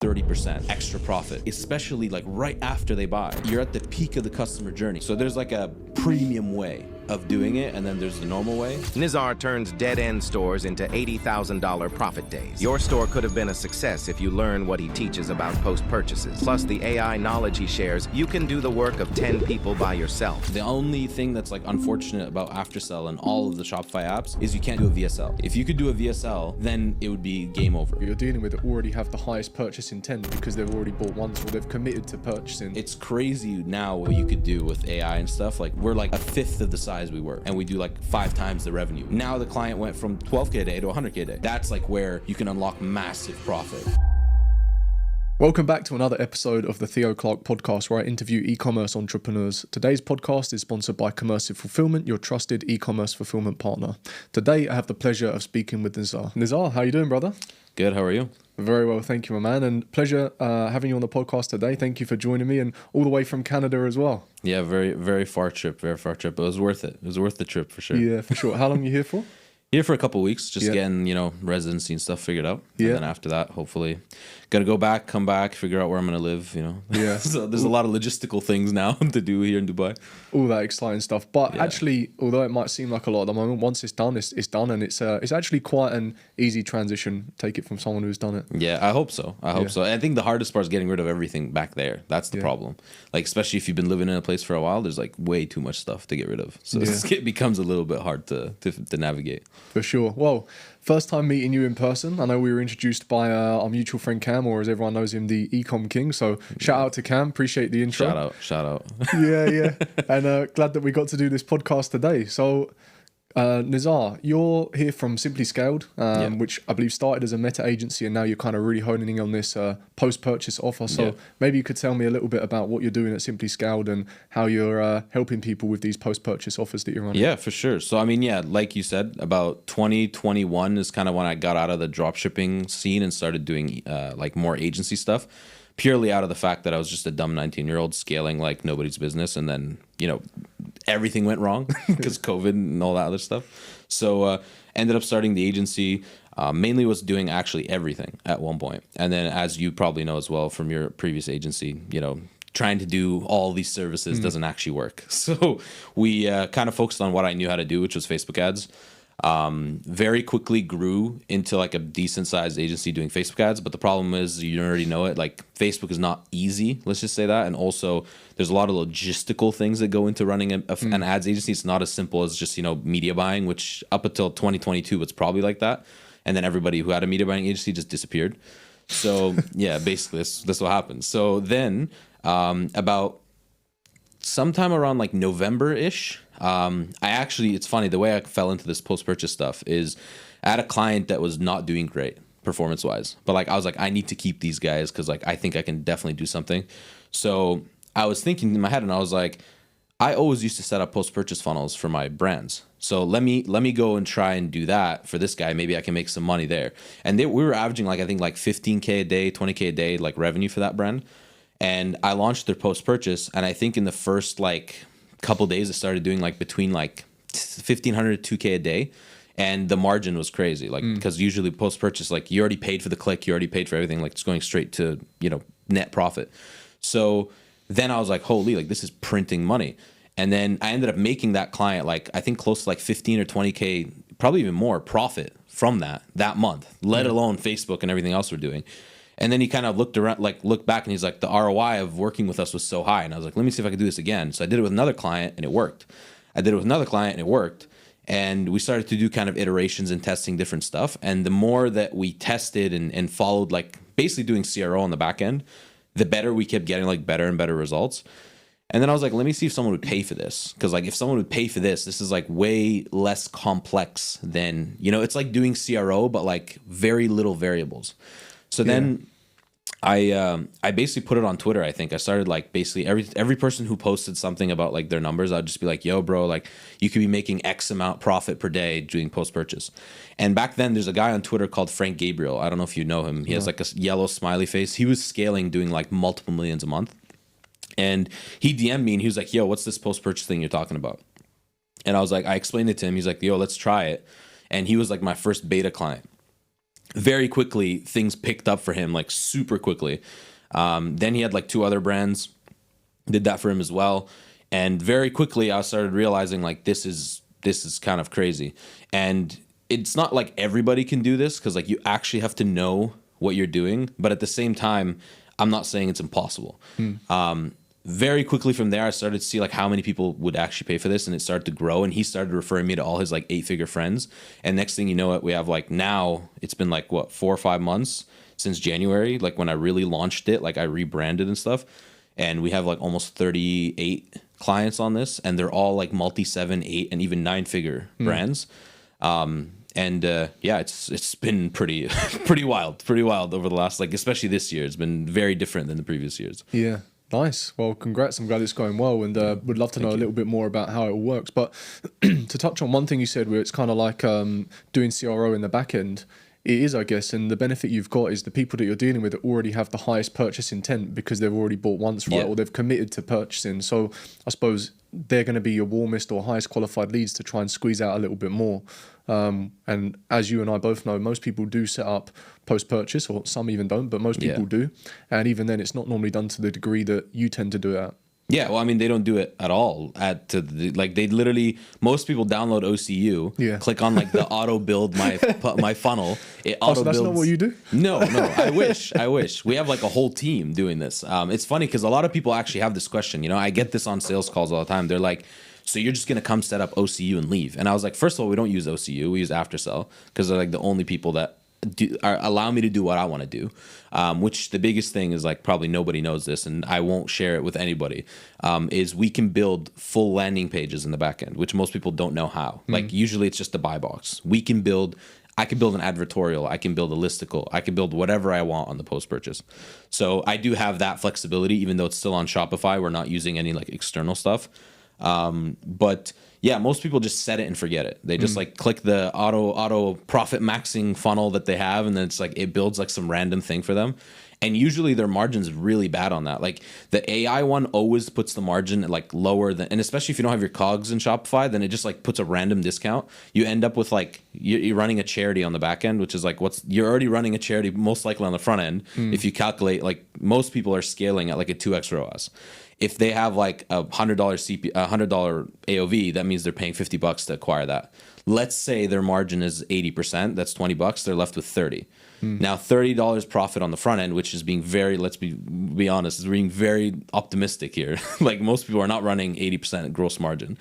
30% extra profit, especially like right after they buy. You're at the peak of the customer journey. So there's like a premium way of doing it, and then there's the normal way. Nizar turns dead-end stores into $80,000 profit days. Your store could have been a success if you learn what he teaches about post-purchases. Plus the AI knowledge he shares, you can do the work of 10 people by yourself. The only thing that's like unfortunate about Aftersell and all of the Shopify apps is you can't do a VSL. If you could do a VSL, then it would be game over. You're dealing with already have the highest purchase intent because they've already bought once or they've committed to purchasing. It's crazy now what you could do with AI and stuff. Like we're like a fifth of the size we were, and we do like 5 times the revenue. Now the client went from 12K a day to 100K a day. That's like where you can unlock massive profit. Welcome back to another episode of the TheoClarkePodcast, where I interview e-commerce entrepreneurs. Today's podcast is sponsored by Commercive Fulfillment, your trusted e-commerce fulfillment partner. Today, I have the pleasure of speaking with Nizar. Nizar, how you doing, brother? Good, how are you? Very well, thank you, my man. And pleasure having you on the podcast today. Thank you for joining me, and all the way from Canada as well. Yeah, very far trip, It was worth it. It was worth the trip for sure. Yeah, for sure. How long are you here for? Here for a couple of weeks, just getting, residency and stuff figured out. And then after that, hopefully, gonna go back, come back, figure out where I'm gonna live, Yeah. So there's a lot of logistical things now to do here in Dubai. All that exciting stuff. But actually, although it might seem like a lot at the moment, once it's done, it's done. And it's actually quite an easy transition. Take it from someone who's done it. Yeah, I hope so. I think the hardest part is getting rid of everything back there. That's the problem. Like, especially if you've been living in a place for a while, there's like way too much stuff to get rid of. So it becomes a little bit hard to navigate. For sure. Well, first time meeting you in person. I know we were introduced by our mutual friend Cam, or as everyone knows him, the Ecom King. So shout out to Cam. Appreciate the intro. Shout out. Yeah. And glad that we got to do this podcast today. So Nizar, you're here from Simply Scaled, which I believe started as a meta agency, and now you're kind of really honing in on this post-purchase offer. So maybe you could tell me a little bit about what you're doing at Simply Scaled and how you're helping people with these post-purchase offers that you're running. Yeah, for sure. So, I mean, like you said, about 2021 is kind of when I got out of the dropshipping scene and started doing like more agency stuff, purely out of the fact that I was just a dumb 19-year-old scaling like nobody's business. And then, everything went wrong because COVID and all that other stuff. So ended up starting the agency, mainly was doing actually everything at one point. And then, as you probably know as well from your previous agency, trying to do all these services doesn't actually work. So we kind of focused on what I knew how to do, which was Facebook ads. Very quickly grew into like a decent sized agency doing Facebook ads. But the problem is, you already know it, like Facebook is not easy. Let's just say that. And also there's a lot of logistical things that go into running an ads agency. It's not as simple as just, media buying, which up until 2022 was probably like that. And then everybody who had a media buying agency just disappeared. So basically that's what happened. So then about sometime around like November-ish, it's funny, the way I fell into this post-purchase stuff is I had a client that was not doing great performance-wise, but like I was like, I need to keep these guys because like I think I can definitely do something. So I was thinking in my head, and I was like, I always used to set up post-purchase funnels for my brands. So let me go and try and do that for this guy. Maybe I can make some money there. And we were averaging like, I think like 15K a day, 20K a day, like revenue for that brand. And I launched their post-purchase, and I think in the first like couple days it started doing like between like 1,500 to 2K a day, and the margin was crazy. Like because usually post-purchase, like you already paid for the click, you already paid for everything, like it's going straight to net profit. So then I was like, holy, like this is printing money. And then I ended up making that client like I think close to like 15 or 20K, probably even more profit from that month, let alone Facebook and everything else we're doing. And then he kind of looked back, and he's like, the ROI of working with us was so high. And I was like, let me see if I can do this again. So I did it with another client, and it worked. And we started to do kind of iterations and testing different stuff. And the more that we tested and followed, like basically doing CRO on the back end, the better we kept getting like better and better results. And then I was like, let me see if someone would pay for this. Because like if someone would pay for this is like way less complex than, it's like doing CRO, but like very little variables. So then I basically put it on Twitter. I think I started like basically every person who posted something about like their numbers, I'd just be like, yo, bro, like you could be making X amount profit per day doing post purchase. And back then there's a guy on Twitter called Frank Gabriel. I don't know if you know him. He has like a yellow smiley face. He was scaling, doing like multiple millions a month. And he DM'd me and he was like, yo, what's this post purchase thing you're talking about? And I was like, I explained it to him. He's like, yo, let's try it. And he was like my first beta client. very quickly things picked up for him, like super quickly. Then he had like 2 other brands, did that for him as well. And very quickly I started realizing like this is kind of crazy. And it's not like everybody can do this, because like you actually have to know what you're doing. But at the same time, I'm not saying it's impossible. Very quickly from there, I started to see like how many people would actually pay for this, and it started to grow. And he started referring me to all his like 8-figure friends. And next thing you know, we have like, now it's been like what, 4 or 5 months since January, like when I really launched it, like I rebranded and stuff. And we have like almost 38 clients on this, and they're all like multi 7, 8, and even 9-figure brands. Yeah, it's been pretty wild over the last, like, especially this year. It's been very different than the previous years. Yeah. Nice. Well, congrats. I'm glad it's going well, and would love to know a little bit more about how it all works. But to touch on one thing you said, where it's kind of like doing CRO in the back end, it is, I guess, and the benefit you've got is the people that you're dealing with already have the highest purchase intent because they've already bought once, right? Or they've committed to purchasing. So I suppose they're going to be your warmest or highest qualified leads to try and squeeze out a little bit more. And as you and I both know, most people do set up post-purchase, or some even don't, but most people do. And even then, it's not normally done to the degree that you tend to do it at. Yeah, well, I mean, they don't do it at all. Like they literally, most people download OCU, click on like the auto build my funnel. It auto so that's builds. Not what you do? No. I wish. We have like a whole team doing this. It's funny because a lot of people actually have this question. You know, I get this on sales calls all the time. They're like, so you're just gonna come set up OCU and leave? And I was like, first of all, we don't use OCU. We use Aftersell, because they're like the only people that allow me to do what I want to do, which the biggest thing is, like, probably nobody knows this, and I won't share it with anybody, is we can build full landing pages in the back end, which most people don't know how. Like, usually it's just a buy box. I can build an advertorial, I can build a listicle, I can build whatever I want on the post-purchase. So I do have that flexibility, even though it's still on Shopify. We're not using any like external stuff. But yeah, most people just set it and forget it. They just like click the auto profit maxing funnel that they have, and then it's like it builds like some random thing for them. And usually their margin's really bad on that. Like the AI one always puts the margin like lower than, and especially if you don't have your cogs in Shopify, then it just like puts a random discount. You end up with like you're running a charity on the back end, which is like you're already running a charity most likely on the front end. If you calculate, like, most people are scaling at like a 2x ROAS. If they have like $100 AOV, that means they're paying $50 to acquire that. Let's say their margin is 80%, that's $20, they're left with 30. Now $30 profit on the front end, which is being very, let's be honest, is being very optimistic here. Like, most people are not running 80% gross margin.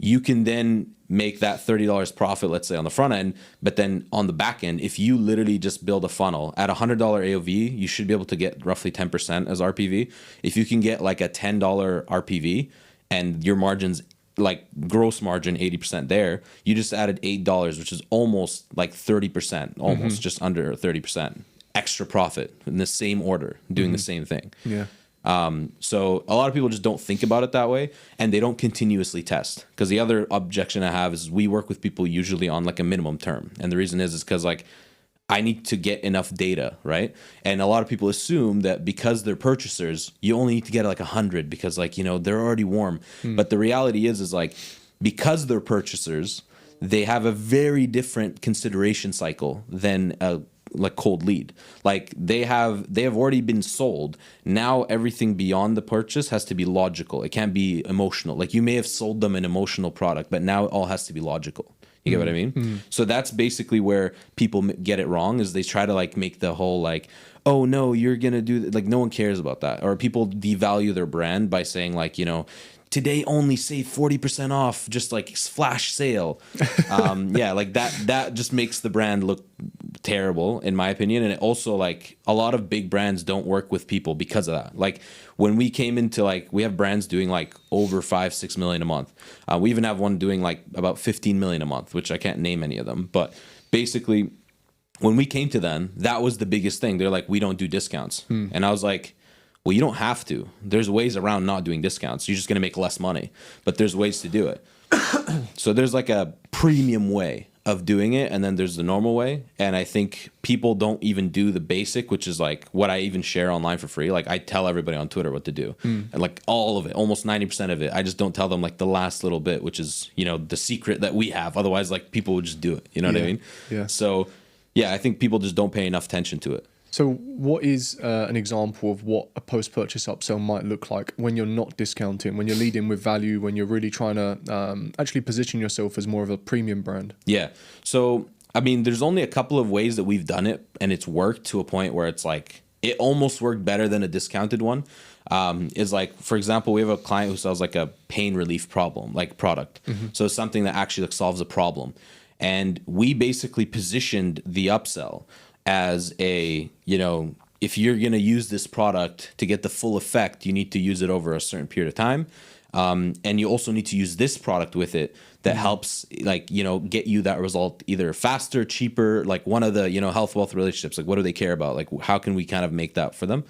You can then make that $30 profit, let's say, on the front end, but then on the back end, if you literally just build a funnel at $100 AOV, you should be able to get roughly 10% as RPV. If you can get like a $10 RPV and your margin's like gross margin 80% there, you just added $8, which is almost like 30%, almost just under 30% extra profit in the same order, doing the same thing. Yeah. So a lot of people just don't think about it that way, and they don't continuously test. Because the other objection I have is we work with people usually on like a minimum term, and the reason is because like I need to get enough data, right? And a lot of people assume that because they're purchasers, you only need to get like 100 because, like, you know, they're already warm. But the reality is like, because they're purchasers, they have a very different consideration cycle than a like cold lead. Like they have already been sold. Now everything beyond the purchase has to be logical. It can't be emotional. Like you may have sold them an emotional product, but now it all has to be logical. You get what I mean? So that's basically where people get it wrong, is they try to like make the whole like, oh no, you're gonna do like, no one cares about that. Or people devalue their brand by saying like, you know, today only save 40% off, just like flash sale. Yeah, like that just makes the brand look terrible, in my opinion. And it also, like, a lot of big brands don't work with people because of that. Like when we came into, like, we have brands doing like over 5-6 million a month. We even have one doing like about 15 million a month, which I can't name any of them. But basically, when we came to them, that was the biggest thing. They're like, we don't do discounts. And I was like, well, you don't have to. There's ways around not doing discounts. You're just going to make less money, but there's ways to do it. So there's like a premium way of doing it, and then there's the normal way. And I think people don't even do the basic, which is like what I even share online for free. Like I tell everybody on Twitter what to do, and like all of it, almost 90% of it. I just don't tell them like the last little bit, which is, you know, the secret that we have. Otherwise, like people would just do it. You know what I mean? Yeah. So Yeah, I think people just don't pay enough attention to it. So what is an example of what a post-purchase upsell might look like when you're not discounting, when you're leading with value, when you're really trying to actually position yourself as more of a premium brand? Yeah. So, I mean, there's only a couple of ways that we've done it, and it's worked to a point where it's like, it almost worked better than a discounted one. Is like, for example, we have a client who sells like a pain relief problem, like product. So it's something that actually like solves a problem. And we basically positioned the upsell as a, if you're going to use this product to get the full effect, you need to use it over a certain period of time. And you also need to use this product with it that helps, like, get you that result either faster, cheaper, like one of the, health, wealth relationships. Like, what do they care about? Like, how can we kind of make that for them?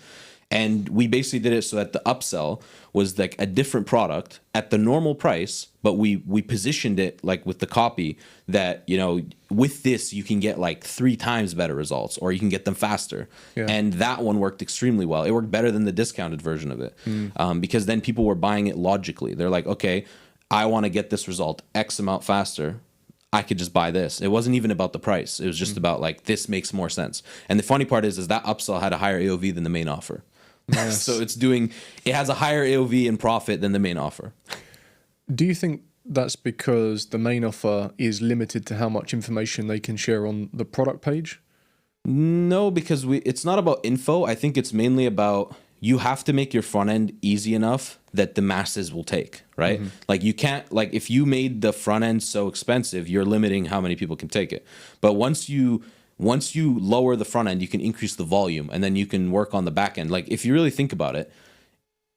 And we basically did it so that the upsell was like a different product at the normal price, but we positioned it like with the copy that, with this you can get like 3 times better results, or you can get them faster. Yeah. And that one worked extremely well. It worked better than the discounted version of it, because then people were buying it logically. They're like, okay, I want to get this result X amount faster. I could just buy this. It wasn't even about the price. It was just about like, this makes more sense. And the funny part is that upsell had a higher AOV than the main offer. Nice. So it has a higher AOV and profit than the main offer. Do you think that's because the main offer is limited to how much information they can share on the product page? No, because it's not about info. I think it's mainly about, you have to make your front end easy enough that the masses will take, right? Like, you can't, like, if you made the front end so expensive, you're limiting how many people can take it. But once you lower the front end, you can increase the volume, and then you can work on the back end. Like, if you really think about it,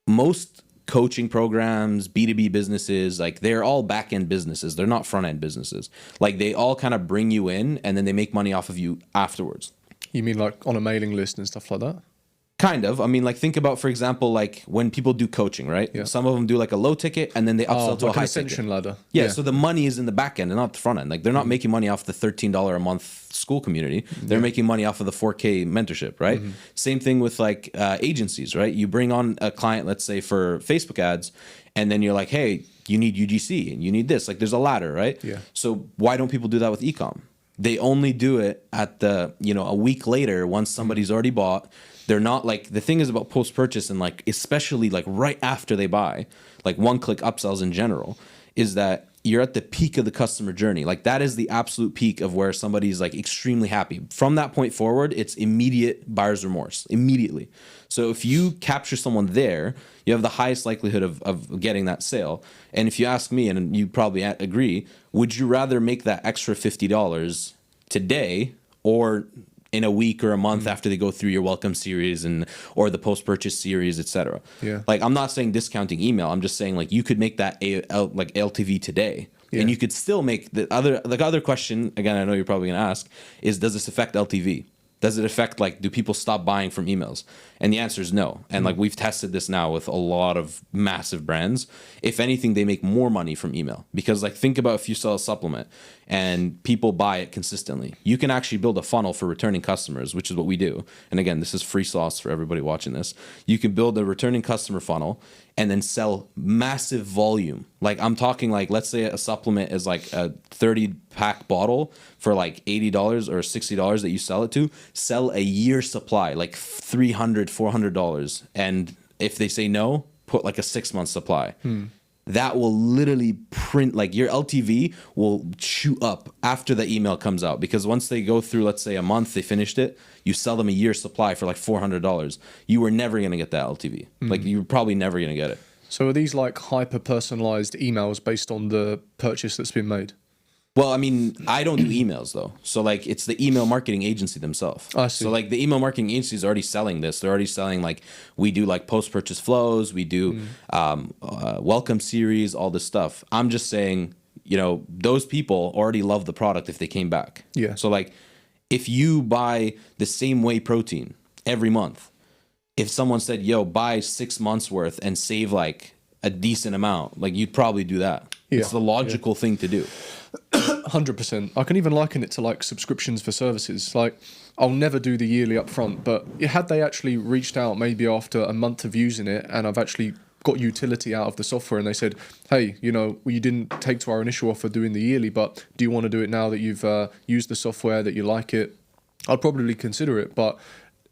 most coaching programs, B2B businesses, like, they're all back end businesses. They're not front end businesses. Like, they all kind of bring you in and then they make money off of you afterwards. You mean like on a mailing list and stuff like that? Kind of. I mean, like, think about, for example, like when people do coaching, right? Yeah. Some of them do like a low ticket and then they upsell to like a high ascension ticket. ladder. Yeah, so the money is in the back end and not the front end. Like, they're not making money off the $13 a month Skool community. They're making money off of the 4K mentorship, right? Same thing with like agencies, right? You bring on a client, let's say for Facebook ads, and then you're like, hey, you need UGC and you need this. Like, there's a ladder, right? Yeah. So why don't people do that with Ecom? They only do it at the, a week later once somebody's already bought. They're not like, the thing is about post-purchase, and like, especially like right after they buy, like one-click upsells in general, is that you're at the peak of the customer journey. Like, that is the absolute peak of where somebody's like extremely happy. From that point forward, it's immediate buyer's remorse, immediately. So if you capture someone there, you have the highest likelihood of getting that sale. And if you ask me, and you probably agree, would you rather make that extra $50 today or in a week or a month after they go through your welcome series or the post-purchase series, etc.? Yeah. Like, I'm not saying discounting email. I'm just saying, like, you could make that like LTV today. Yeah. And you could still make the other question, again, I know you're probably going to ask, is, does this affect LTV? Does it affect, like, do people stop buying from emails? And the answer is no. And like, we've tested this now with a lot of massive brands. If anything, they make more money from email, because like, think about if you sell a supplement and people buy it consistently, you can actually build a funnel for returning customers, which is what we do. And again, this is free sauce for everybody watching this. You can build a returning customer funnel and then sell massive volume. Like, I'm talking like, let's say a supplement is like a 30-pack bottle for like $80 or $60 that you sell it to. Sell a year supply, like $300, $400. And if they say no, put like a 6-month supply. That will literally print, like, your LTV will shoot up after the email comes out, because once they go through, let's say a month, they finished it, you sell them a year supply for like $400. You were never going to get that LTV. Like, you're probably never going to get it. So are these like hyper-personalized emails based on the purchase that's been made? Well, I mean, I don't do emails though. So like, it's the email marketing agency themselves. I see. So like, the email marketing agency is already selling this. They're already selling, like, we do like post-purchase flows. We do welcome series, all this stuff. I'm just saying, those people already love the product if they came back. Yeah. So like, if you buy the same whey protein every month, if someone said, yo, buy 6 months worth and save like a decent amount, like, you'd probably do that. Yeah. It's the logical thing to do. 100%. I can even liken it to like subscriptions for services. Like, I'll never do the yearly upfront, but had they actually reached out maybe after a month of using it, and I've actually got utility out of the software, and they said, hey, you didn't take to our initial offer doing the yearly, but do you want to do it now that you've used the software, that you like it? I'd probably consider it, but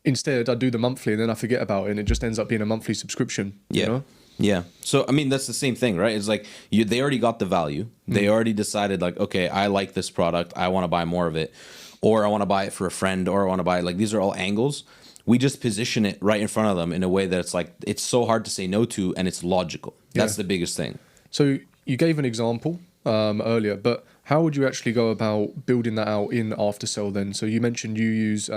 instead I do the monthly and then I forget about it, and it just ends up being a monthly subscription. Yeah. You know? Yeah. So, I mean, that's the same thing, right? It's like they already got the value. They already decided, like, okay, I like this product. I want to buy more of it. Or I want to buy it for a friend. Or I want to buy it. Like, these are all angles. We just position it right in front of them in a way that it's like, it's so hard to say no to, and it's logical. That's the biggest thing. So you gave an example earlier, but how would you actually go about building that out in Aftersell then? So you mentioned you use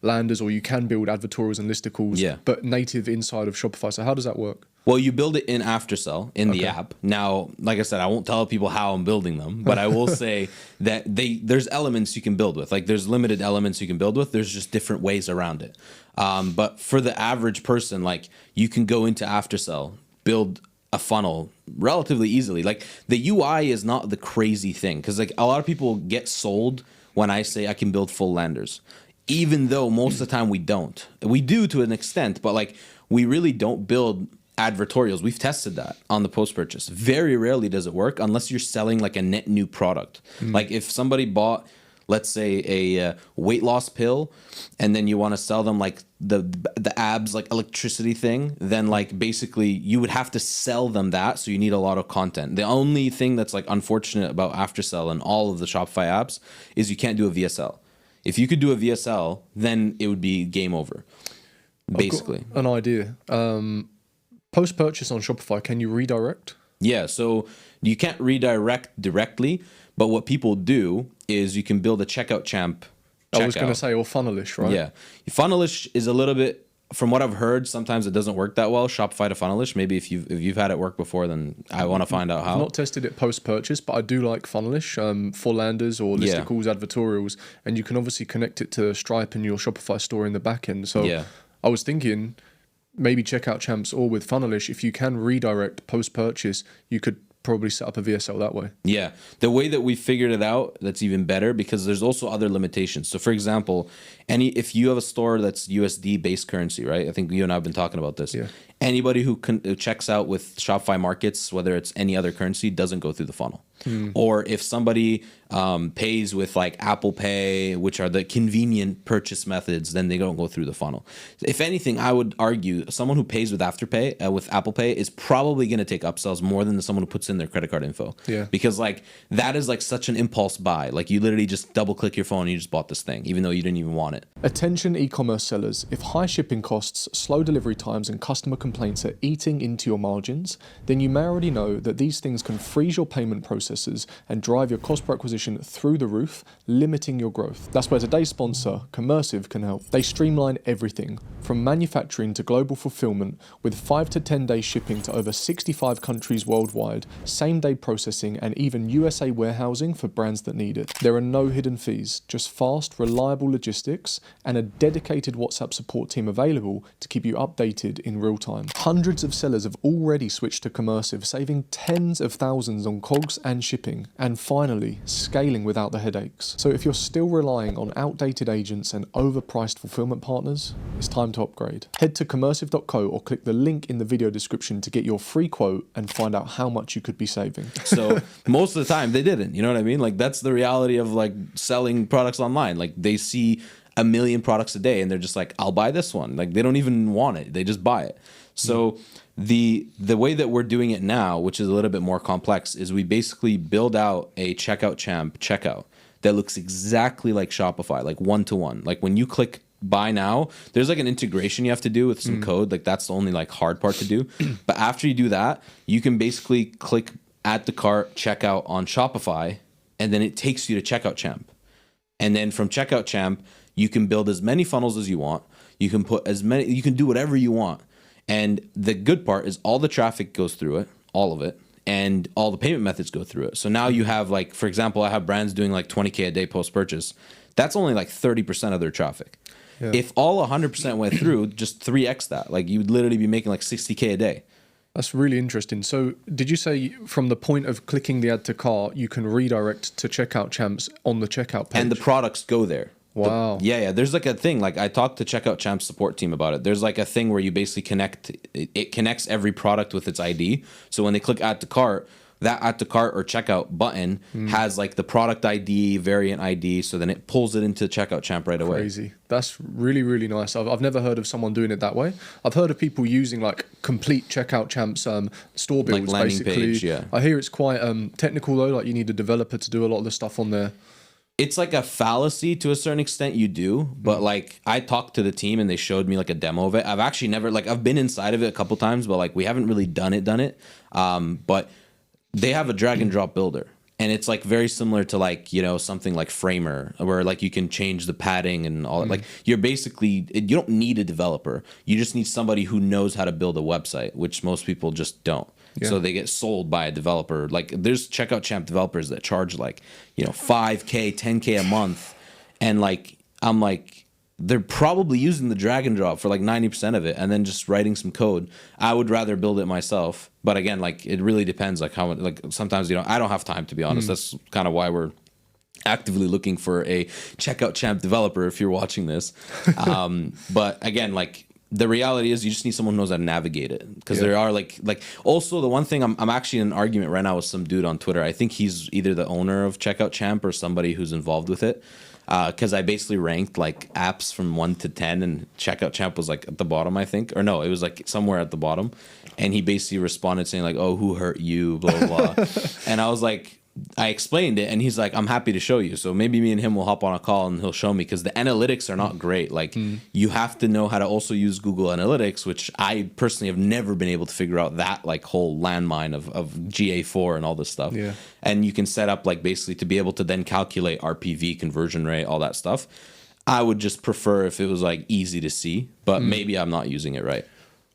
landers, or you can build advertorials and listicles, but native inside of Shopify. So how does that work? Well, you build it in Aftersell in the app. Now, like I said, I won't tell people how I'm building them, but I will say that there's elements you can build with. Like, there's limited elements you can build with. There's just different ways around it. But for the average person, like, you can go into Aftersell, build a funnel relatively easily. Like, the UI is not the crazy thing, because like a lot of people get sold when I say I can build full landers, even though most of the time we don't. We do to an extent, but like, we really don't build advertorials. We've tested that on the post purchase. Very rarely does it work unless you're selling like a net new product. Like, if somebody bought, let's say, a weight loss pill, and then you want to sell them like the abs like electricity thing, then like basically you would have to sell them that. So you need a lot of content. The only thing that's like unfortunate about Aftersell and all of the Shopify apps is you can't do a VSL. If you could do a VSL, then it would be game over. Basically, I've got an idea. Post purchase on Shopify, can you redirect? Yeah, so you can't redirect directly, but what people do is you can build a checkout champ. I was going to say, or funnelish, right? Yeah, funnelish is a little bit, from what I've heard, sometimes it doesn't work that well. Shopify to funnelish. Maybe if you've had it work before, then I want to find out how. I've not tested it post purchase, but I do like funnelish for landers or listicles, advertorials, and you can obviously connect it to Stripe and your Shopify store in the back end. So I was thinking, maybe checkout champs or with funnelish, if you can redirect post purchase, you could probably set up a VSL that way. Yeah, the way that we figured it out, that's even better, because there's also other limitations. So for example, if you have a store that's USD based currency, right? I think you and I have been talking about this. Yeah. Anybody who checks out with Shopify markets, whether it's any other currency, doesn't go through the funnel. Or if somebody pays with like Apple Pay, which are the convenient purchase methods, then they don't go through the funnel. If anything, I would argue someone who pays with Afterpay, with Apple Pay, is probably going to take upsells more than someone who puts in their credit card info. Yeah. Because like that is like such an impulse buy. Like, you literally just double click your phone and you just bought this thing, even though you didn't even want it. Attention e-commerce sellers. If high shipping costs, slow delivery times, and customer complaints are eating into your margins, then you may already know that these things can freeze your payment processes and drive your cost per acquisition through the roof, limiting your growth. That's where today's sponsor, Commercive, can help. They streamline everything from manufacturing to global fulfillment, with 5 to 10 day shipping to over 65 countries worldwide, same day processing, and even USA warehousing for brands that need it. There are no hidden fees, just fast, reliable logistics and a dedicated WhatsApp support team available to keep you updated in real time. Hundreds of sellers have already switched to Commercive, saving tens of thousands on COGS and shipping, and finally scaling without the headaches. So if you're still relying on outdated agents and overpriced fulfillment partners, it's time to upgrade. Head to commercive.co or click the link in the video description to get your free quote and find out how much you could be saving. So most of the time they didn't, you know what I mean? Like, that's the reality of like selling products online. Like, they see a million products a day and they're just like, I'll buy this one. Like, they don't even want it, they just buy it. So the way that we're doing it now, which is a little bit more complex, is we basically build out a checkout champ checkout that looks exactly like Shopify, like one-to-one. Like, when you click buy now, there's like an integration you have to do with some code. Like, that's the only like hard part to do. But after you do that, you can basically click add to cart checkout on Shopify, and then it takes you to checkout champ. And then from checkout champ, you can build as many funnels as you want. You can put as many, you can do whatever you want. And the good part is all the traffic goes through it, all of it, and all the payment methods go through it. So now you have, like, for example, I have brands doing like 20K a day post purchase. That's only like 30% of their traffic. Yeah. If all 100% went through, just 3x that. Like, you would literally be making like 60K a day. That's really interesting. So did you say from the point of clicking the add to cart, you can redirect to checkout champs on the checkout page? And the products go there. Wow. Yeah. There's like a thing, like I talked to Checkout Champs support team about it. There's like a thing where you basically it connects every product with its ID. So when they click add to cart, that add to cart or checkout button has like the product ID, variant ID, so then it pulls it into Checkout Champ right away. Crazy. That's really, really nice. I've never heard of someone doing it that way. I've heard of people using like complete Checkout Champ's store builds, Like landing basically. page, yeah. I hear it's quite technical though. Like you need a developer to do a lot of the stuff on there. It's like a fallacy to a certain extent, you do, but like I talked to the team and they showed me like a demo of it. I've actually never, like, I've been inside of it a couple times, but like we haven't really done it. But they have a drag and drop builder, and it's like very similar to like, you know, something like Framer, where like you can change the padding and all that. Like you're basically, you don't need a developer. You just need somebody who knows how to build a website, which most people just don't. Yeah. So they get sold by a developer. Like there's Checkout Champ developers that charge like, you know, $5K, $10K a month. And like, I'm like, they're probably using the drag and drop for like 90% of it and then just writing some code. I would rather build it myself. But again, like it really depends like how, like sometimes, you know, I don't have time, to be honest. That's kind of why we're actively looking for a Checkout Champ developer if you're watching this. But again, like, the reality is you just need someone who knows how to navigate it, because there are like also the one thing I'm actually in an argument right now with some dude on Twitter. I think he's either the owner of Checkout Champ or somebody who's involved with it, because I basically ranked like apps from 1 to 10 and Checkout Champ was like at the bottom, I think, or no, it was like somewhere at the bottom, and he basically responded saying like, oh, who hurt you, blah blah blah. And I was like, I explained it, and he's like, I'm happy to show you. So maybe me and him will hop on a call and he'll show me, because the analytics are not great. Like you have to know how to also use Google Analytics, which I personally have never been able to figure out, that like whole landmine of GA4 and all this stuff. Yeah. And you can set up like basically to be able to then calculate RPV, conversion rate, all that stuff. I would just prefer if it was like easy to see, but maybe I'm not using it right.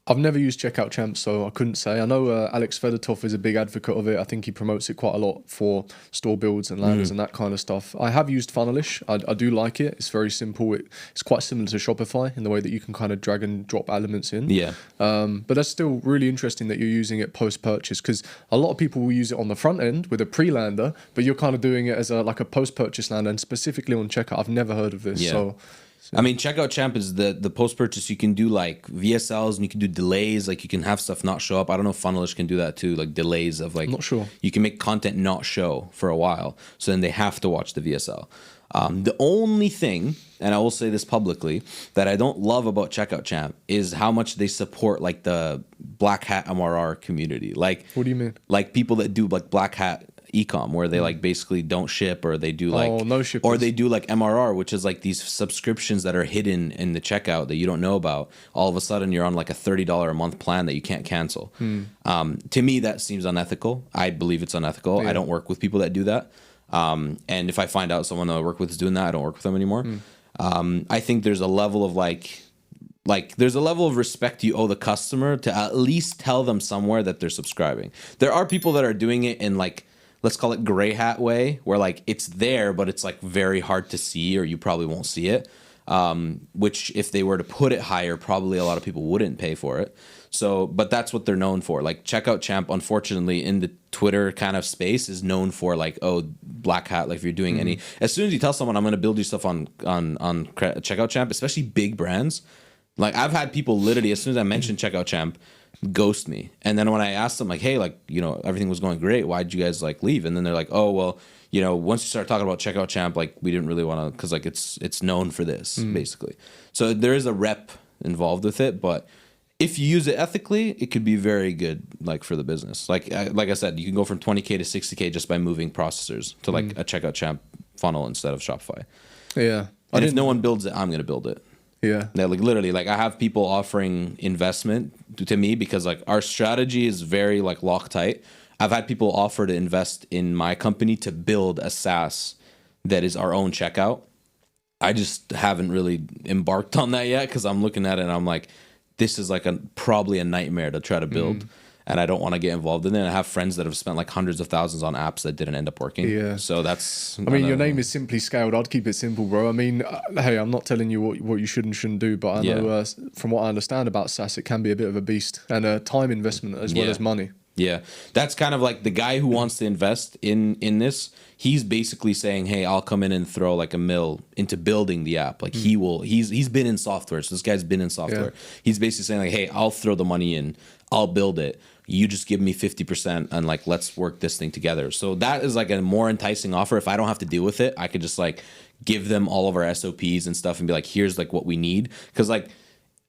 I've never used Checkout Champ, so I couldn't say. I know Alex Fedotov is a big advocate of it. I think he promotes it quite a lot for store builds and landers and that kind of stuff. I have used Funnelish. I do like it. It's very simple. It's quite similar to Shopify in the way that you can kind of drag and drop elements in. Yeah. But that's still really interesting that you're using it post-purchase, because a lot of people will use it on the front end with a pre-lander, but you're kind of doing it as like a post-purchase lander, and specifically on checkout. I've never heard of this. Yeah. So I mean, Checkout Champ is the post-purchase. You can do like VSLs and you can do delays. Like you can have stuff not show up. I don't know if Funnelish can do that too, like delays of like, not sure. You can make content not show for a while, so then they have to watch the VSL. The only thing, and I will say this publicly, that I don't love about Checkout Champ is how much they support like the Black Hat MRR community. Like, what do you mean? Like people that do like Black Hat Ecom, where they like basically don't ship, or they do like no shippers, or they do like MRR, which is like these subscriptions that are hidden in the checkout that you don't know about. All of a sudden you're on like a $30 a month plan that you can't cancel. To me, that seems unethical. I believe it's unethical. I don't work with people that do that. And if I find out someone that I work with is doing that, I don't work with them anymore. I think there's a level of like there's a level of respect you owe the customer to at least tell them somewhere that they're subscribing. There are people that are doing it in like, let's call it gray hat way, where like it's there, but it's like very hard to see, or you probably won't see it. Which if they were to put it higher, probably a lot of people wouldn't pay for it. So, but that's what they're known for. Like Checkout Champ, unfortunately, in the Twitter kind of space is known for like, oh, black hat. Like if you're doing any, as soon as you tell someone I'm going to build you stuff on Checkout Champ, especially big brands, like I've had people literally, as soon as I mentioned Checkout Champ, ghost me. And then when I asked them like, hey, like, you know, everything was going great, why'd you guys like leave? And then they're like, oh, well, you know, once you start talking about Checkout Champ, like we didn't really want to, because like it's known for this basically. So there is a rep involved with it, but if you use it ethically, it could be very good, like for the business. Like I said, you can go from 20K to 60K just by moving processors to like a Checkout Champ funnel instead of Shopify. Yeah. And if no one builds it, I'm going to build it. Yeah. Like literally, like I have people offering investment to me because like our strategy is very like Loctite. I've had people offer to invest in my company to build a SaaS that is our own checkout. I just haven't really embarked on that yet because I'm looking at it and I'm like, this is like probably a nightmare to try to build. And I don't want to get involved in it. And I have friends that have spent like hundreds of thousands on apps that didn't end up working. Yeah. So that's... I mean, your name is Simply Scaled. I'd keep it simple, bro. I mean, hey, I'm not telling you what you should and shouldn't do, but I know from what I understand about SaaS, it can be a bit of a beast and a time investment as well as money. Yeah, that's kind of like the guy who wants to invest in this. He's basically saying, "Hey, I'll come in and throw like a mil into building the app." Like he will. He's been in software, so this guy's been in software. Yeah. He's basically saying like, "Hey, I'll throw the money in. I'll build it. You just give me 50%, and like let's work this thing together." So that is like a more enticing offer. If I don't have to deal with it, I could just like give them all of our SOPs and stuff, and be like, "Here's like what we need," because like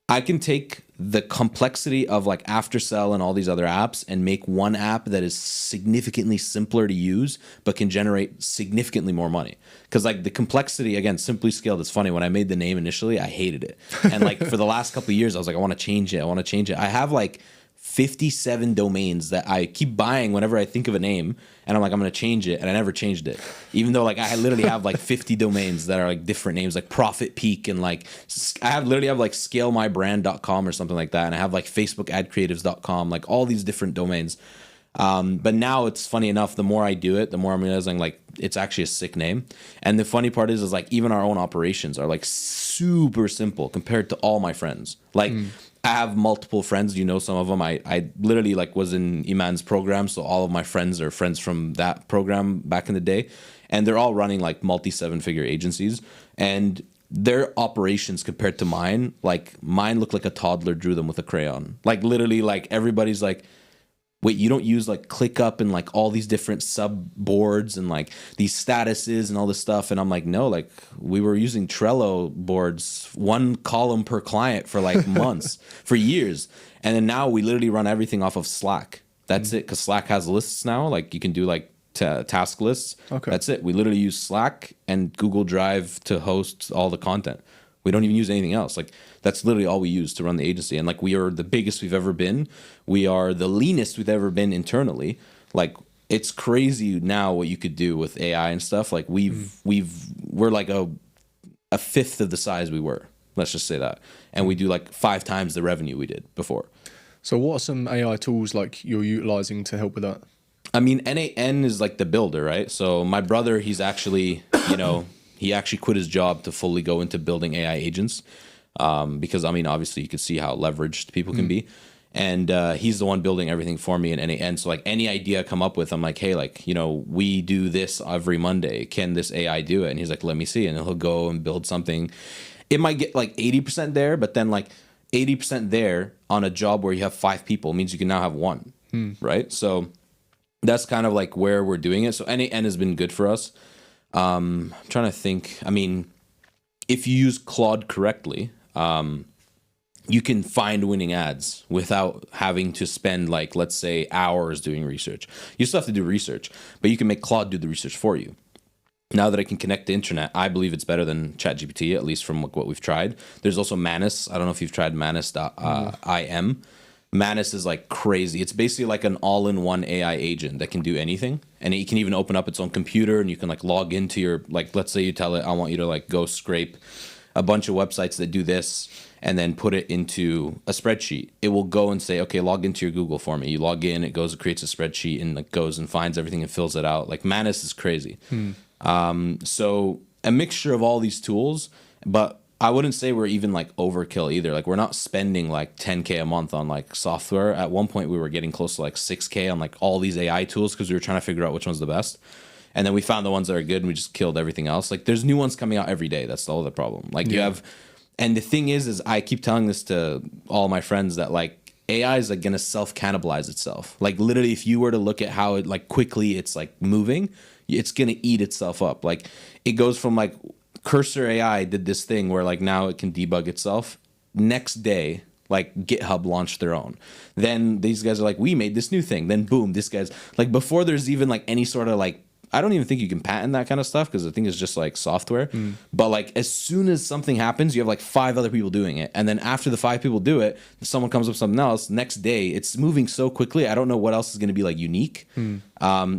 I can take the complexity of like Aftersell and all these other apps and make one app that is significantly simpler to use, but can generate significantly more money. Because like the complexity, again, Simply Scaled, it's funny. When I made the name initially, I hated it. And like for the last couple of years, I was like, I want to change it. I have like 57 domains that I keep buying whenever I think of a name, and I'm like, I'm going to change it, and I never changed it. Even though like I literally have like 50 domains that are like different names, like Profit Peak, and like I literally have like scalemybrand.com or something like that, and I have like facebookadcreatives.com, like all these different domains. But now it's funny enough, the more I do it, the more I'm realizing like it's actually a sick name. And the funny part is like even our own operations are like super simple compared to all my friends. Like I have multiple friends, you know, some of them. I literally like was in Iman's program, so all of my friends are friends from that program back in the day, and they're all running like multi-7-figure agencies, and their operations compared to mine, like mine look like a toddler drew them with a crayon. Like literally, like everybody's like, wait, you don't use like ClickUp and like all these different sub boards and like these statuses and all this stuff? And I'm like, no, like we were using Trello boards, one column per client for like months, for years. And then now we literally run everything off of Slack. That's it, because Slack has lists now. Like you can do like task lists. Okay. That's it. We literally use Slack and Google Drive to host all the content. We don't even use anything else. Like that's literally all we use to run the agency. And like we are the biggest we've ever been. We are the leanest we've ever been internally. Like it's crazy now what you could do with AI and stuff. Like we're like a fifth of the size we were. Let's just say that. And we do like 5 times the revenue we did before. So what are some AI tools like you're utilizing to help with that? I mean, NAN is like the builder, right? So my brother, he's actually, you know, he actually quit his job to fully go into building AI agents, because, I mean, obviously you could see how leveraged people can be. And he's the one building everything for me in NAN. So like any idea I come up with, I'm like, hey, like, you know, we do this every Monday. Can this AI do it? And he's like, let me see. And he'll go and build something. It might get like 80% there, but then like 80% there on a job where you have 5 people means you can now have 1, right? So that's kind of like where we're doing it. So NAN has been good for us. I'm trying to think. I mean, if you use Claude correctly, you can find winning ads without having to spend like, let's say, hours doing research. You still have to do research, but you can make Claude do the research for you. Now that I can connect the internet, I believe it's better than ChatGPT, at least from what we've tried. There's also Manus. I don't know if you've tried Manus.im. Manus is like crazy. It's basically like an all-in-one AI agent that can do anything, and it can even open up its own computer, and you can like log into your, like, let's say you tell it, I want you to like go scrape a bunch of websites that do this and then put it into a spreadsheet. It will go and say, okay, log into your Google for me. You log in, it goes and creates a spreadsheet, and like goes and finds everything and fills it out. Like Manus is crazy. So a mixture of all these tools, but I wouldn't say we're even like overkill either. Like we're not spending like 10K a month on like software. At one point we were getting close to like 6K on like all these AI tools because we were trying to figure out which one's the best. And then we found the ones that are good and we just killed everything else. Like there's new ones coming out every day. That's the other problem. Like you have, and the thing is I keep telling this to all my friends that like AI is like going to self-cannibalize itself. Like literally if you were to look at how it like quickly it's like moving, it's going to eat itself up. Like it goes from like Cursor AI did this thing where like now it can debug itself. Next day, like GitHub launched their own. Then these guys are like, we made this new thing. Then boom, this guy's like, before there's even like any sort of like, I don't even think you can patent that kind of stuff because I think it's just like software. But like as soon as something happens, you have like 5 other people doing it. And then after the 5 people do it, someone comes up with something else. Next day, it's moving so quickly. I don't know what else is going to be like unique.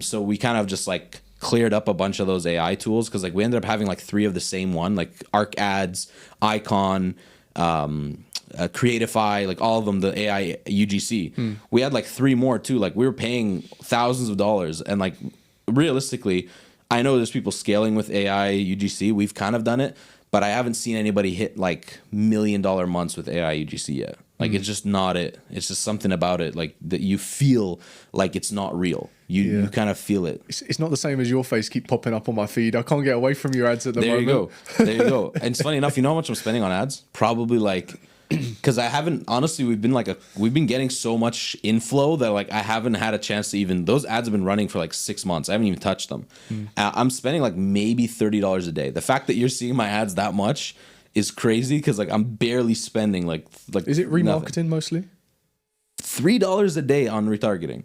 So we kind of just like cleared up a bunch of those AI tools because like we ended up having like 3 of the same one, like Arc Ads, Icon, Creatify, like all of them, the AI UGC. We had like 3 more too. Like we were paying thousands of dollars, and like realistically, I know there's people scaling with AI UGC. We've kind of done it, but I haven't seen anybody hit like $1 million months with AI UGC yet. Like it's just not it. It's just something about it, like that you feel like it's not real. You kind of feel it. It's not the same as your face keep popping up on my feed. I can't get away from your ads at the moment. There you go. There you go. And it's funny enough, you know how much I'm spending on ads? Probably like, because I haven't, honestly, we've been getting so much inflow that like I haven't had a chance to even, those ads have been running for like 6 months. I haven't even touched them. I'm spending like maybe $30 a day. The fact that you're seeing my ads that much is crazy, because like I'm barely spending like is it remarketing nothing. mostly? $3 a day on retargeting.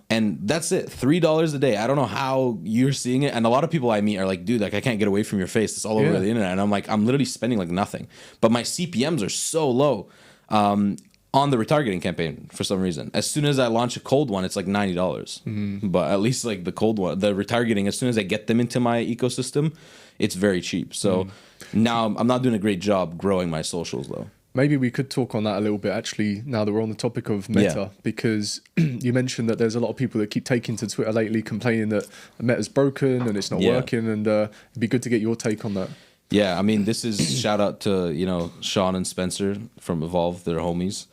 And that's it. $3 a day. I don't know how you're seeing it. And a lot of people I meet are like, dude, like I can't get away from your face. It's all over the internet. And I'm like, I'm literally spending like nothing. But my CPMs are so low on the retargeting campaign for some reason. As soon as I launch a cold one, it's like $90. But at least like the cold one, the retargeting, as soon as I get them into my ecosystem, it's very cheap. So now I'm not doing a great job growing my socials though. Maybe we could talk on that a little bit, actually, now that we're on the topic of Meta, because you mentioned that there's a lot of people that keep taking to Twitter lately complaining that Meta's broken and it's not working, and it'd be good to get your take on that. Yeah, I mean, this is shout out to, you know, Sean and Spencer from Evolve, they're homies.